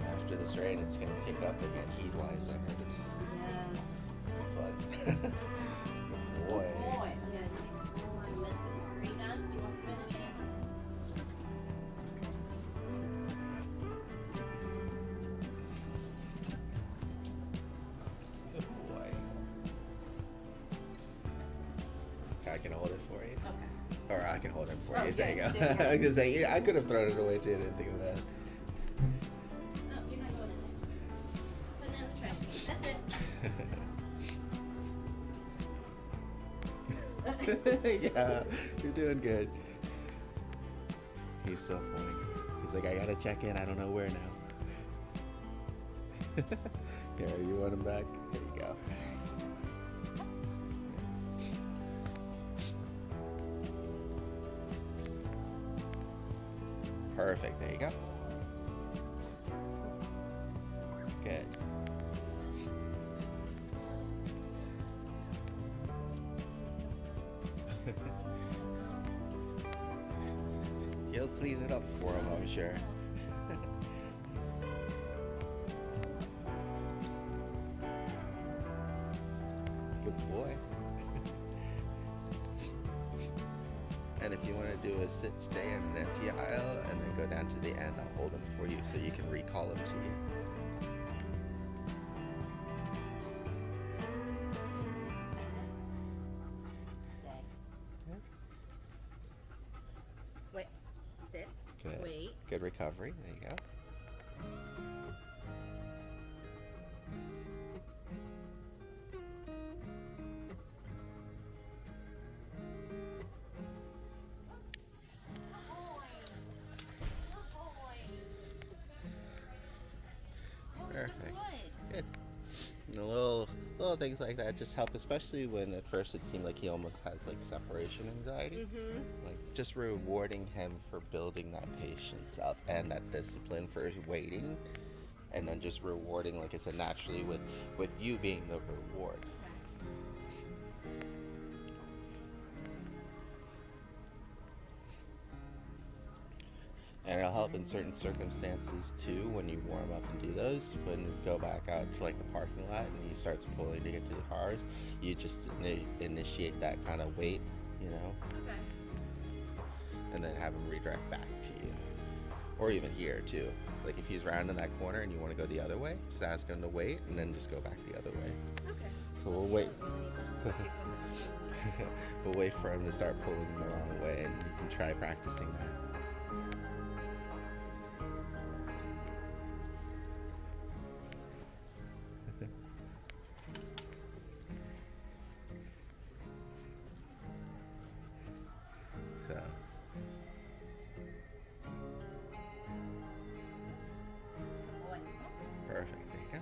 After this rain, it's going to pick up again heat-wise. I heard it. Yes. Fun. Good boy. Boy, I'm gonna take 4 more minutes. Are you done? Do you want to finish it? Good boy. I can hold it for you. Okay. Or I can hold it for Oh, you. There you yeah, go. there you go. I was gonna say, I could have thrown it away too. Didn't think of that. No, you're not going in there. Put it in the trash can. That's it. Yeah, you're doing good. He's so funny. He's like, I gotta check in. I don't know where now. Here, you want him back? There you go. Perfect. There you go. Good. He'll clean it up for him, I'm sure. Good boy. And if you want to do a sit stay in an empty aisle and then go down to the end, I'll hold him for you so you can recall him to you. Stay. Wait. Sit. Good. Wait. Good recovery. There you go. Perfect. Good. And the little things like that just help, especially when at first it seemed like he almost has like separation anxiety. Mm-hmm. Like just rewarding him for building that patience up and that discipline for waiting, and then just rewarding, like I said, naturally with you being the reward. And it'll help in certain circumstances too when you warm up and do those. When you go back out to like the parking lot and he starts pulling to get to the cars, you just initiate that kind of wait, you know, Okay. and then have him redirect back to you. Or even here too. Like if he's rounding that corner and you want to go the other way, just ask him to wait and then just go back the other way. Okay. So we'll wait. Let's get something. We'll wait for him to start pulling the wrong way and you can try practicing that. So, Boy. perfect. There you go.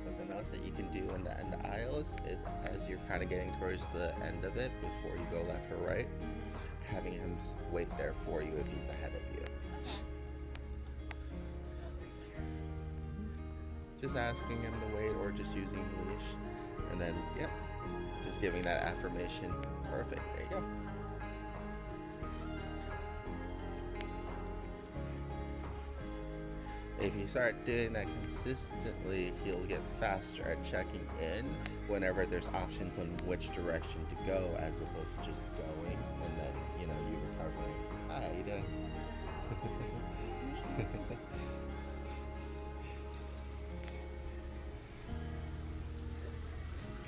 Something else that you can do in the aisles is as you're kind of getting towards the end of it before you go left or right, having him wait there for you if he's ahead of you. Just asking him to wait or just using the leash. And then, yep, just giving that affirmation. Perfect. There you go. If you start doing that consistently, he'll get faster at checking in whenever there's options on which direction to go as opposed to just going and then, you know, you recovering. Hi, how you doing?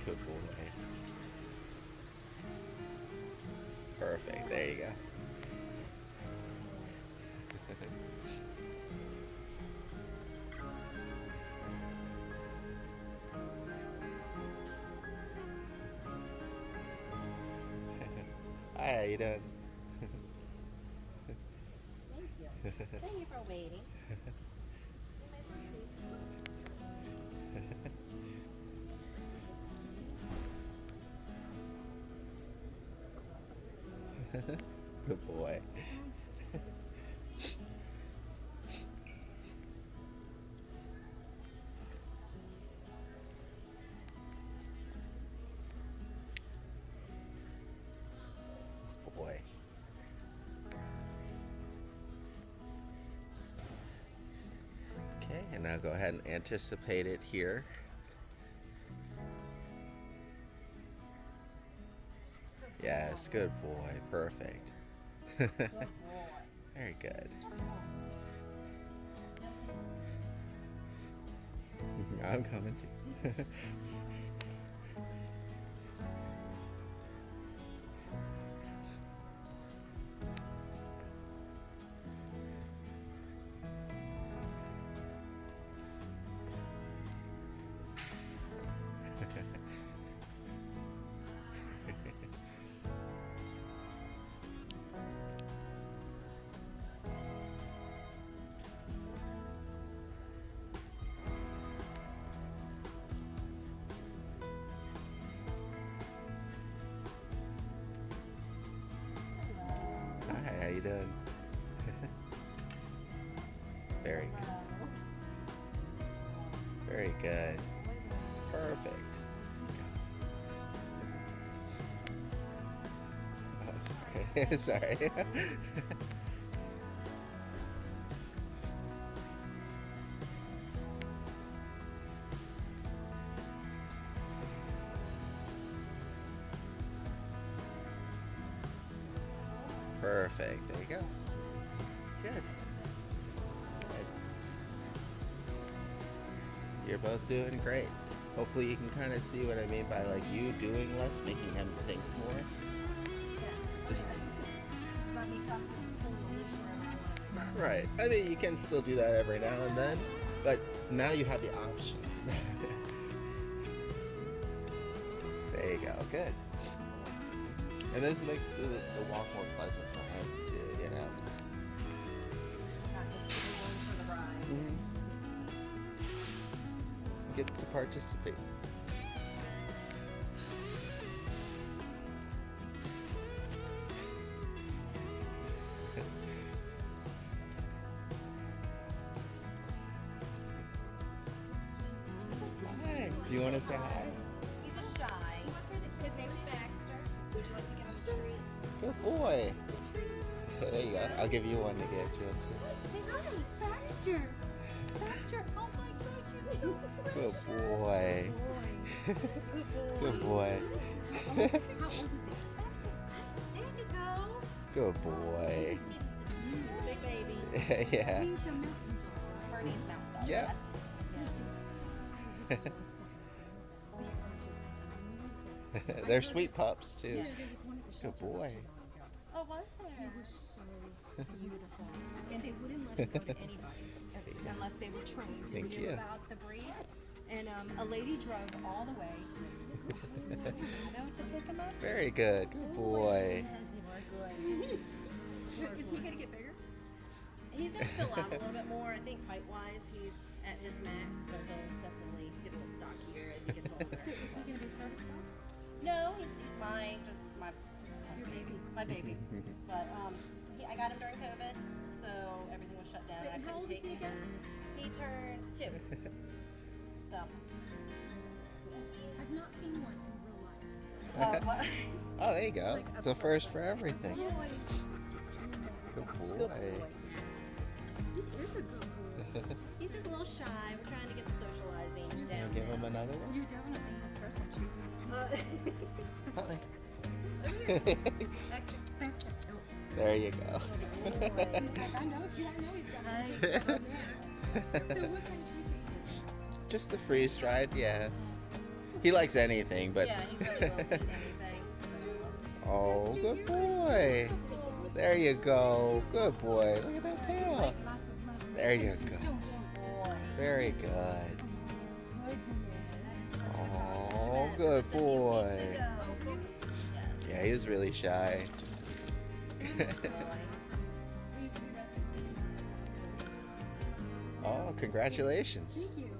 Good boy. Perfect, there you go. Hi, how you doing? Thank you. Thank you for waiting. Good boy. Boy. Okay, and now go ahead and anticipate it here. Yes, good boy. Perfect. Good boy. Very good. I'm coming too. Hi, how you doing? Very good. Very good. Perfect. Oh, sorry. Sorry. Perfect. There you go. Good. Good. You're both doing great. Hopefully you can kind of see what I mean by like you doing less, making him think more. Let me come pull the leash wherever I want. Right. I mean, you can still do that every now and then, but now you have the options. There you go. Good. And this makes the walk more pleasant for him, too, you know. Not just sitting along for the ride. Mm-hmm. Get to participate. Hi. Do you want to say hi? He's just shy. His name's Baxter. Would you like to get on the tree? Good boy. There you go. I'll give you one to get to. Say hi, Baxter. Baxter, oh my God, you're so Good precious. boy. Good boy. How old is he? There you go. Good boy. Big baby. Yeah. He's a mountain dog. Bernese mountain dog. Yeah. Yes. They're sweet pups too. You know, there was one at the Good shelter not boy. too long ago. Oh, was He there? was so beautiful. And they wouldn't let him go to anybody unless they were trained and Thank knew you. about the breed. And a lady drove all the way, to pick him up. Very good. Good boy. Is he going to get bigger? He's gonna fill out a little bit more. I think height-wise, he's at his max, but he'll definitely get a little stockier as he gets older. So is he going to be service dog? No, he's mine, just my Your baby. my baby. But I got him during COVID, so everything was shut down. Wait, I and how couldn't old is take he him. again? He turns 2. So. I've not seen one in real life. What? Oh, there you go. Like It's a first for everything. Good Good boy. boy. He is a good boy. He's just a little shy. We're trying to get the socializing Wanna down. give him another one? You definitely his personal shoes. Baxter. Baxter. Oh. There you go. He's like, I know he's got some good stuff on there. So what kind of treats are you giving? Just the freeze dried, yeah. He likes anything, but Yeah, he really will eat anything. oh, good boy. There you go. Good boy. Look at that tail. Lots of love. There you go. Boy. Very good. Goodness. Oh, good boy. Yeah. Yeah, he was really shy. Oh, congratulations. Thank you.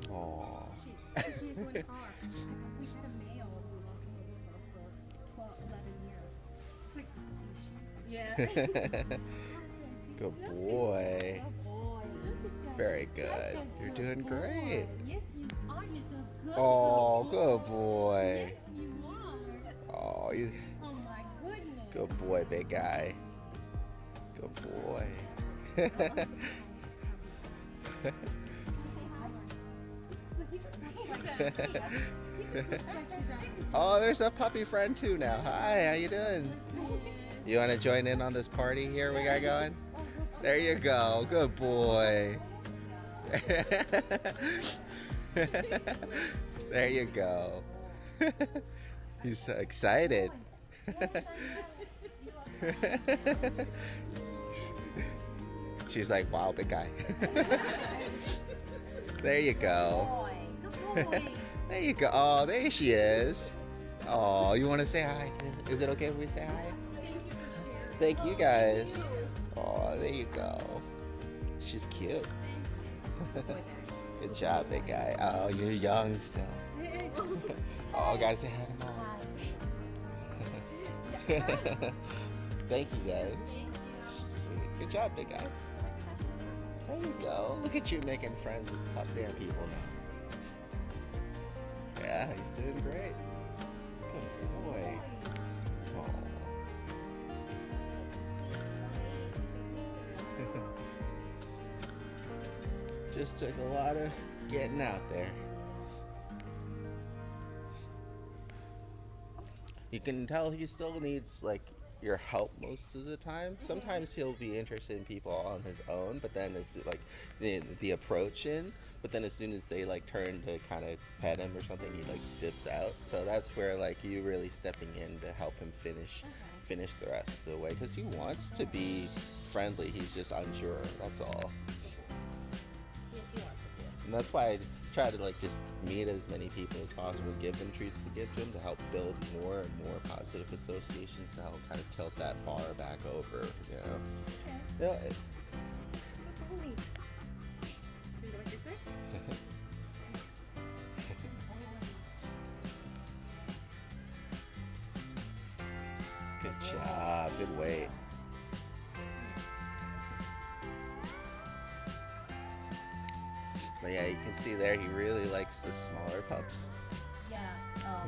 But Oh. he can't go in the car. We had a male who lost in the river for 12, 11 years. It's like, Yeah. Good boy. Good boy. Very good. You're doing great. yes, you are. You're so good. Oh, good boy. Yes, you are. Oh, you Oh my goodness. good boy, big guy. Good boy. He just looks like he's out of his Oh, there's a puppy friend too now. Hi, how you doing? You want to join in on this party here we got going? There you go. Good boy. There you go. He's so excited. She's like, wow, big guy. There you go. Good boy. There you go. Oh, there she is. Oh, you want to say hi? Is it okay if we say hi? Thank you guys. Oh, there you go. She's cute. Good job, big guy. Oh, you're young still. Oh, guys, say hi to mom. Thank you, guys. Sweet. Good job, big guy. There you go. Look at you making friends with top damn people now. Yeah, he's doing great. Good boy. Oh. Just took a lot of getting out there. You can tell he still needs like your help most of the time. Sometimes he'll be interested in people on his own, but then it's like the approach in. But then as soon as they like turn to kind of pet him or something, he like dips out. So that's where like you really stepping in to help him finish the rest of the way because he wants to be friendly. He's just unsure. That's all. And that's why I try to like just meet as many people as possible, give them treats to give to them to help build more and more positive associations to help kind of tilt that bar back over, you know. Okay. Yeah, Can you go like this way? good job, good weight. But yeah, you can see there he really likes the smaller pups. Yeah.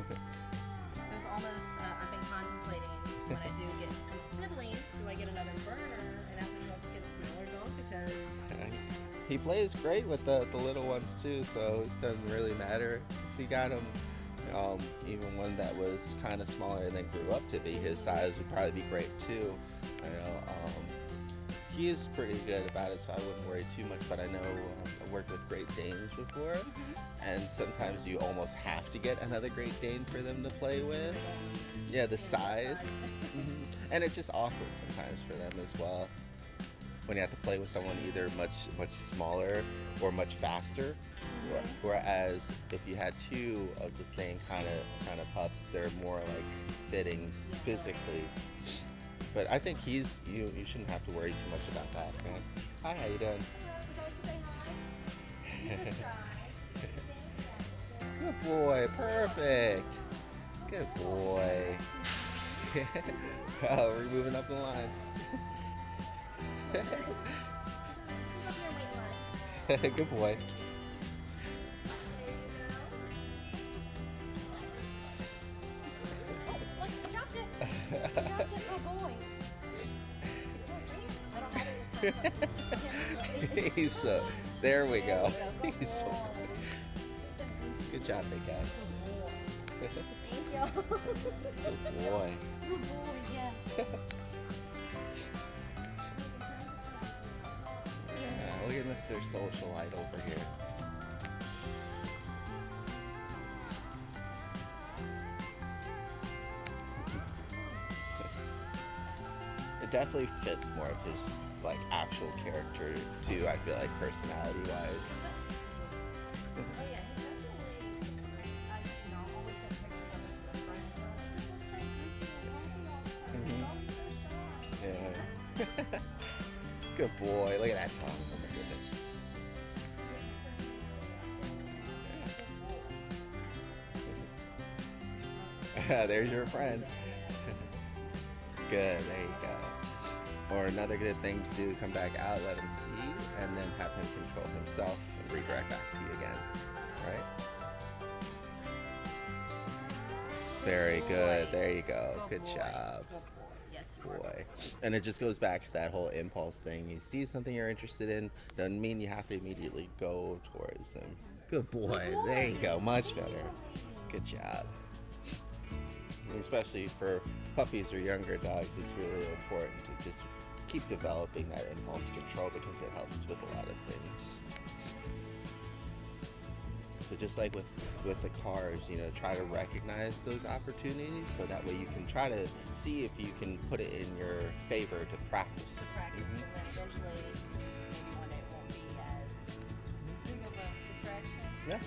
There's almost, I've been contemplating when I do get a sibling, do I get another burner and after you get a smaller dog because He plays great with the little ones too, so it doesn't really matter if he got him. Even one that was kind of smaller and then grew up to be his size would probably be great too. I know he is pretty good about it, so I wouldn't worry too much. But I know I've worked with Great Danes before, and sometimes you almost have to get another Great Dane for them to play with. Yeah, the size, and it's just awkward sometimes for them as well when you have to play with someone either much smaller or much faster. Whereas if you had two of the same kind of pups, they're more like fitting physically. But I think you shouldn't have to worry too much about that, man. Hi, how you doing? Good boy, perfect. Good boy. Oh, we're moving up the line. Good boy. look, you dropped it. You dropped it, oh boy. I don't have it. He's so. There we go. He's so. Good job, big guy. Thank you. Good boy. Good boy, yes. Yeah, look at Mr. Socialite over here. It definitely fits more of his like actual character too. I feel like personality wise. Oh yeah, he definitely, always take pictures of his friends. Just looks so Yeah. Good boy. Look at that tongue. Oh my goodness. There's your friend. Good. There you go. Or another good thing to do, come back out, let him see, and then have him control himself and redirect back to you again. Right? Very good. There you go. Good job. Good boy. Yes, you are. Boy. And it just goes back to that whole impulse thing. You see something you're interested in, doesn't mean you have to immediately go towards them. Good boy. There you go. Much better. Good job. Especially for puppies or younger dogs, it's really important to just keep developing that impulse control because it helps with a lot of things. So just like with the cars, try to recognize those opportunities so that way you can try to see if you can put it in your favor to practice. And then eventually, maybe one day it won't be as big of a distraction. Yeah.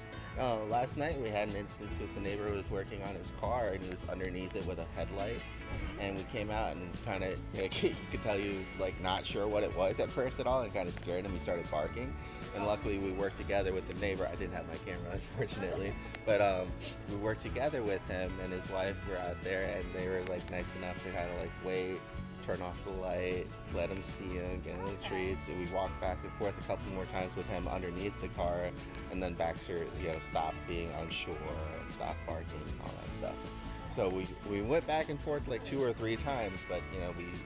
Last night we had an instance because the neighbor was working on his car and he was underneath it with a headlight, and we came out and kind of you could tell he was like not sure what it was at first at all, and kind of scared him. He started barking, and luckily we worked together with the neighbor. I didn't have my camera unfortunately, but we worked together with him and his wife were out there, and they were like nice enough to kind of like wait turn off the light, let him see him, get in the streets. And we walked back and forth a couple more times with him underneath the car, and then Baxter, stopped being unsure and stopped barking and all that stuff. So we went back and forth like 2 or 3 times, but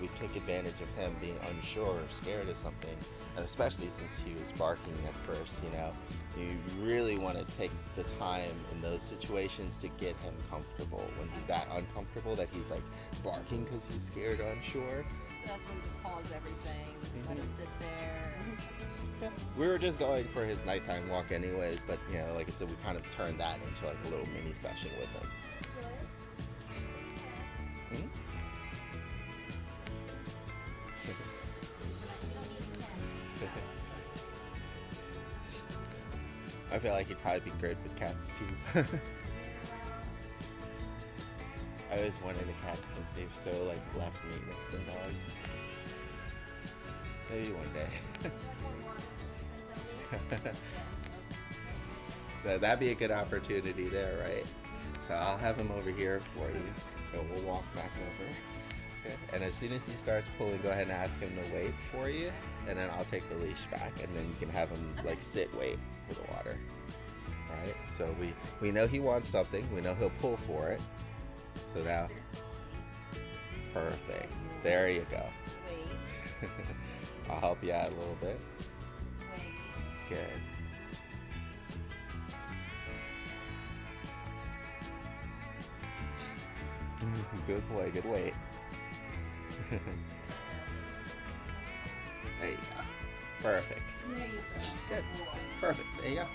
we took advantage of him being unsure or scared of something, and especially since he was barking at first, you really want to take the time in those situations to get him comfortable. When he's that uncomfortable that he's like barking because he's scared or unsure. So that's when you just pause everything, let him sit there. Yeah. We were just going for his nighttime walk anyways, but like I said, we kind of turned that into like a little mini session with him. Hmm? I feel like he'd probably be good with cats too. I always wanted a cat because they're so like less maintenance than dogs. Maybe one day. That'd be a good opportunity there, right? So I'll have him over here for you, and we'll walk back over. Okay. And as soon as he starts pulling, go ahead and ask him to wait for you, and then I'll take the leash back, and then you can have him like sit wait for the water. All right. So we know he wants something. We know he'll pull for it. So now, perfect. There you go. Wait. I'll help you out a little bit. Wait. Good. Good boy, good weight. There you go. Perfect. There you go. Good. Perfect. There you go.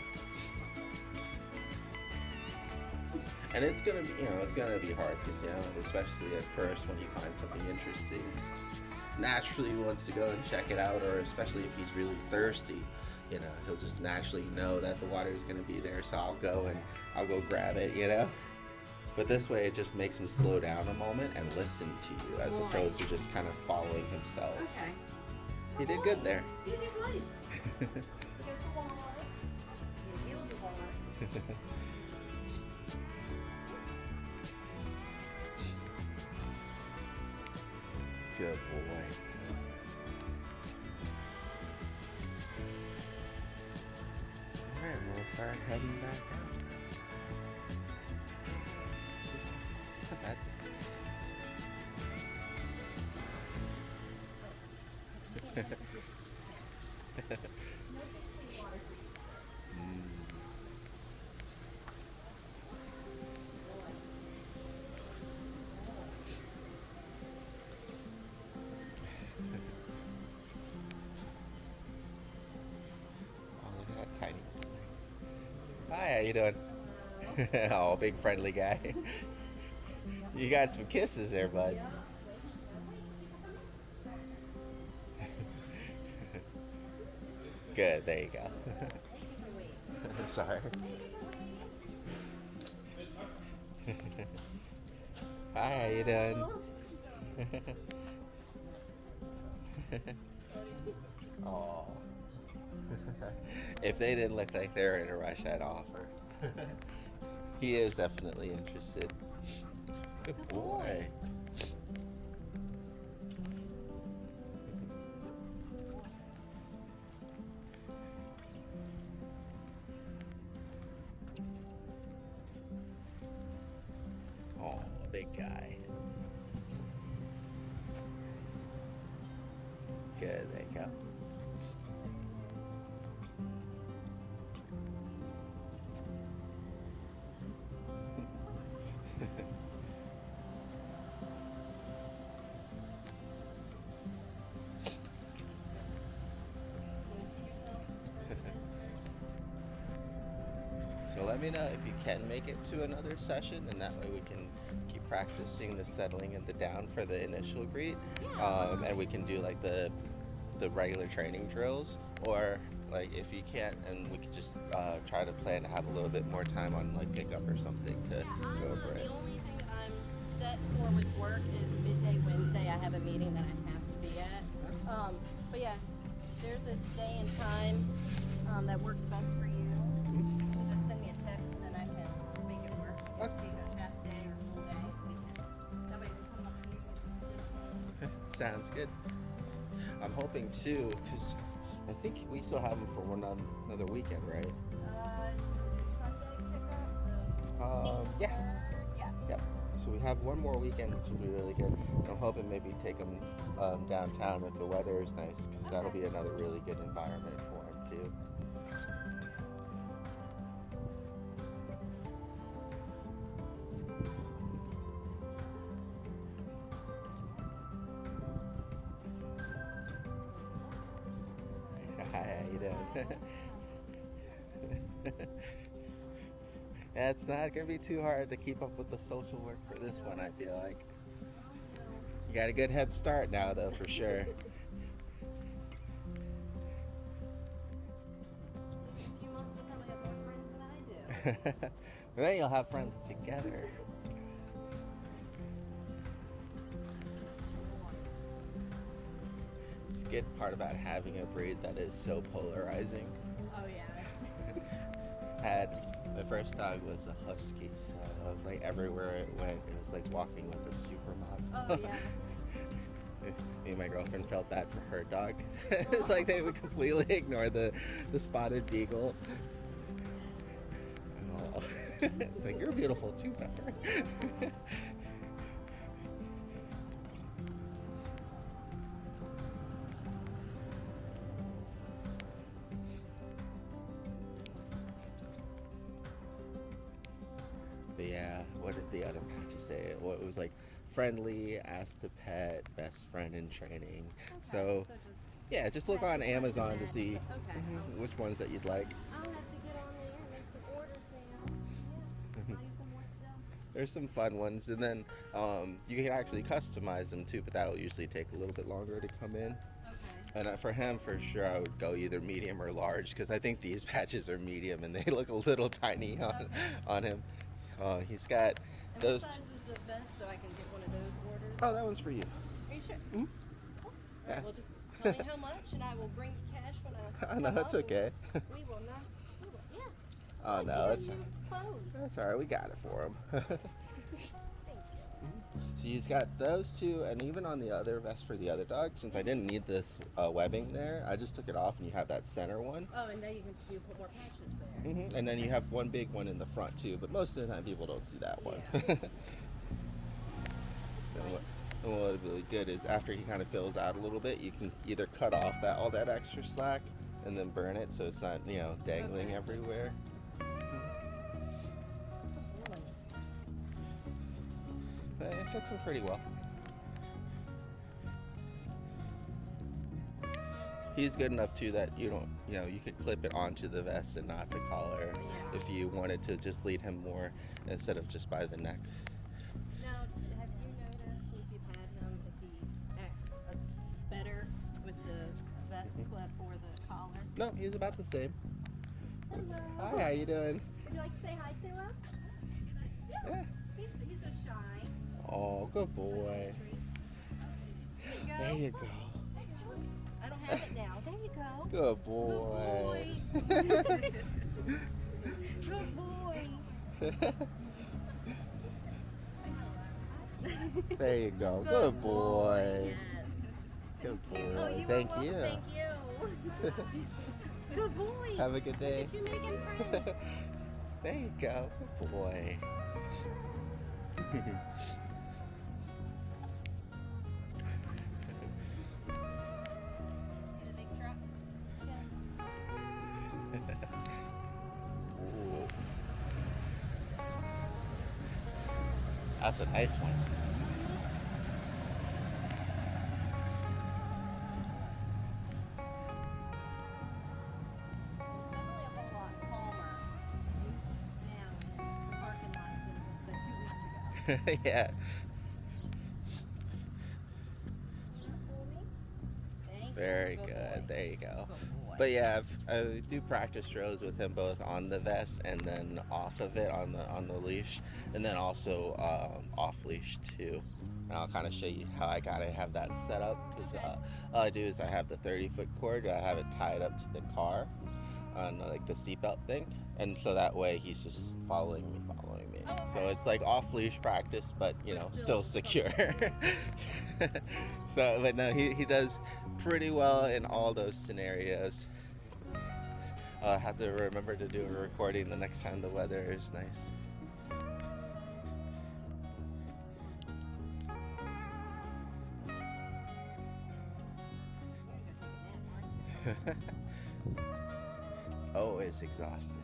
And it's gonna be hard because especially at first when you find something interesting, he just naturally wants to go and check it out, or especially if he's really thirsty, he'll just naturally know that the water is gonna be there, so I'll go grab it, But this way it just makes him slow down a moment and listen to you as opposed to just kind of following himself. Okay. He did good there. You did good. Here's the water. You yield the water. Good boy. Alright, we'll start heading back out. Not bad. Oh, look at that tiny boy. Hi, how you doing? Oh, big friendly guy. You got some kisses there, bud. Good, there you go. Sorry. Hi, how you doing? Oh. If they didn't look like they're in a rush, I'd offer. He is definitely interested. Good boy. Oh, big guy. Good, there you go. So let me know if you can make it to another session, and that way we can keep practicing the settling and the down for the initial greet, and we can do like the regular training drills, or like if you can't, and we could just try to plan to have a little bit more time on like pickup or something to go over it. The only thing I'm set for with work is midday Wednesday. I have a meeting that I have to be at. But yeah, there's a day and time that works best for you. So just send me a text and I can make it work. Okay. Either half day or full day. That way we come up with you. Sounds good. I'm hoping too, because I think we still have them for another weekend, right? Sunday pickup. Yeah. Yeah. Yep. So we have one more weekend, which will be really good. I'm hoping maybe take them downtown if the weather is nice, because that'll be another really good environment for him too. Hi, how you doing? Yeah, it's not gonna be too hard to keep up with the social work for this one, I feel like. You got a good head start now, though, for sure. A few months until I have more friends than I do. And then you'll have friends together. It's the good part about having a breed that is so polarizing. Oh yeah. The first dog was a husky, so I was like everywhere it went, it was like walking with a supermodel. Oh yeah. Me and my girlfriend felt bad for her dog. It's like they would completely ignore the spotted beagle. Oh. It's like, you're beautiful too, Pepper. But yeah, what did the other patches say? Well, it was like friendly, asked to pet, best friend in training. So just yeah, just look on Amazon to see Okay. which ones that you'd like. I'll have to get on there and make some orders now. Yes. Buy you some more stuff. There's some fun ones, and then you can actually customize them too, but that'll usually take a little bit longer to come in. Okay. And for him, for sure, I would go either medium or large, because I think these patches are medium and they look a little tiny on him. He's got And those. what size is the best so I can get one of those orders? Oh, that one's for you. Are you sure? Mhm. Cool. Yeah. Well, just tell me how much, and I will bring you cash when I. Oh, no, that's okay. We will not. Yeah. Oh, Look, no, you that's have new clothes. that's all right. We got it for him. Thank you. So he's got those two, and even on the other vest for the other dog, since I didn't need this webbing there, I just took it off, and you have that center one. Oh, and now you put more patches there. And then you have one big one in the front too, but most of the time people don't see that one. Yeah. And what's really good is after he kind of fills out a little bit, you can either cut off all that extra slack and then burn it so it's not dangling Okay. everywhere. But it fits him pretty well. He's good enough too that you could clip it onto the vest and not the collar Yeah. if you wanted to just lead him more instead of just by the neck. Now, have you noticed since you've had him if he acts better with the vest clip or the collar? No, he's about the same. Hello. Hi, how you doing? Would you like to say hi to him? Yeah. He's just shy. Oh, good boy. There you go. I don't have it now. There you go. Good boy. Good boy. Good boy. There you go. Good boy. Yes. Good Oh, boy. you are Thank welcome. you. Thank you. Good boy. Have a good day. Look at you making friends. There you go. Good boy. See the big truck? Ooh. That's a nice one. Definitely a whole lot calmer now in the parking lots than 2 weeks ago. Yeah. Thank Very you. good. There you go. Good boy. But yeah, I do practice drills with him both on the vest and then off of it on the leash, and then also off leash too. And I'll kind of show you how I gotta have that set up, because all I do is I have the 30-foot cord. I have it tied up to the car, on like the seatbelt thing, and so that way he's just following me. So it's like off leash practice, but you know, still secure. So, but no, he does pretty well in all those scenarios. I have to remember to do a recording the next time the weather is nice. Oh, it's exhausted.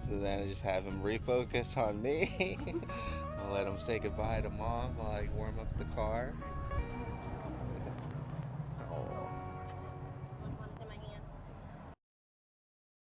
So then I just have him refocus on me. I'll let him say goodbye to mom while I warm up the car.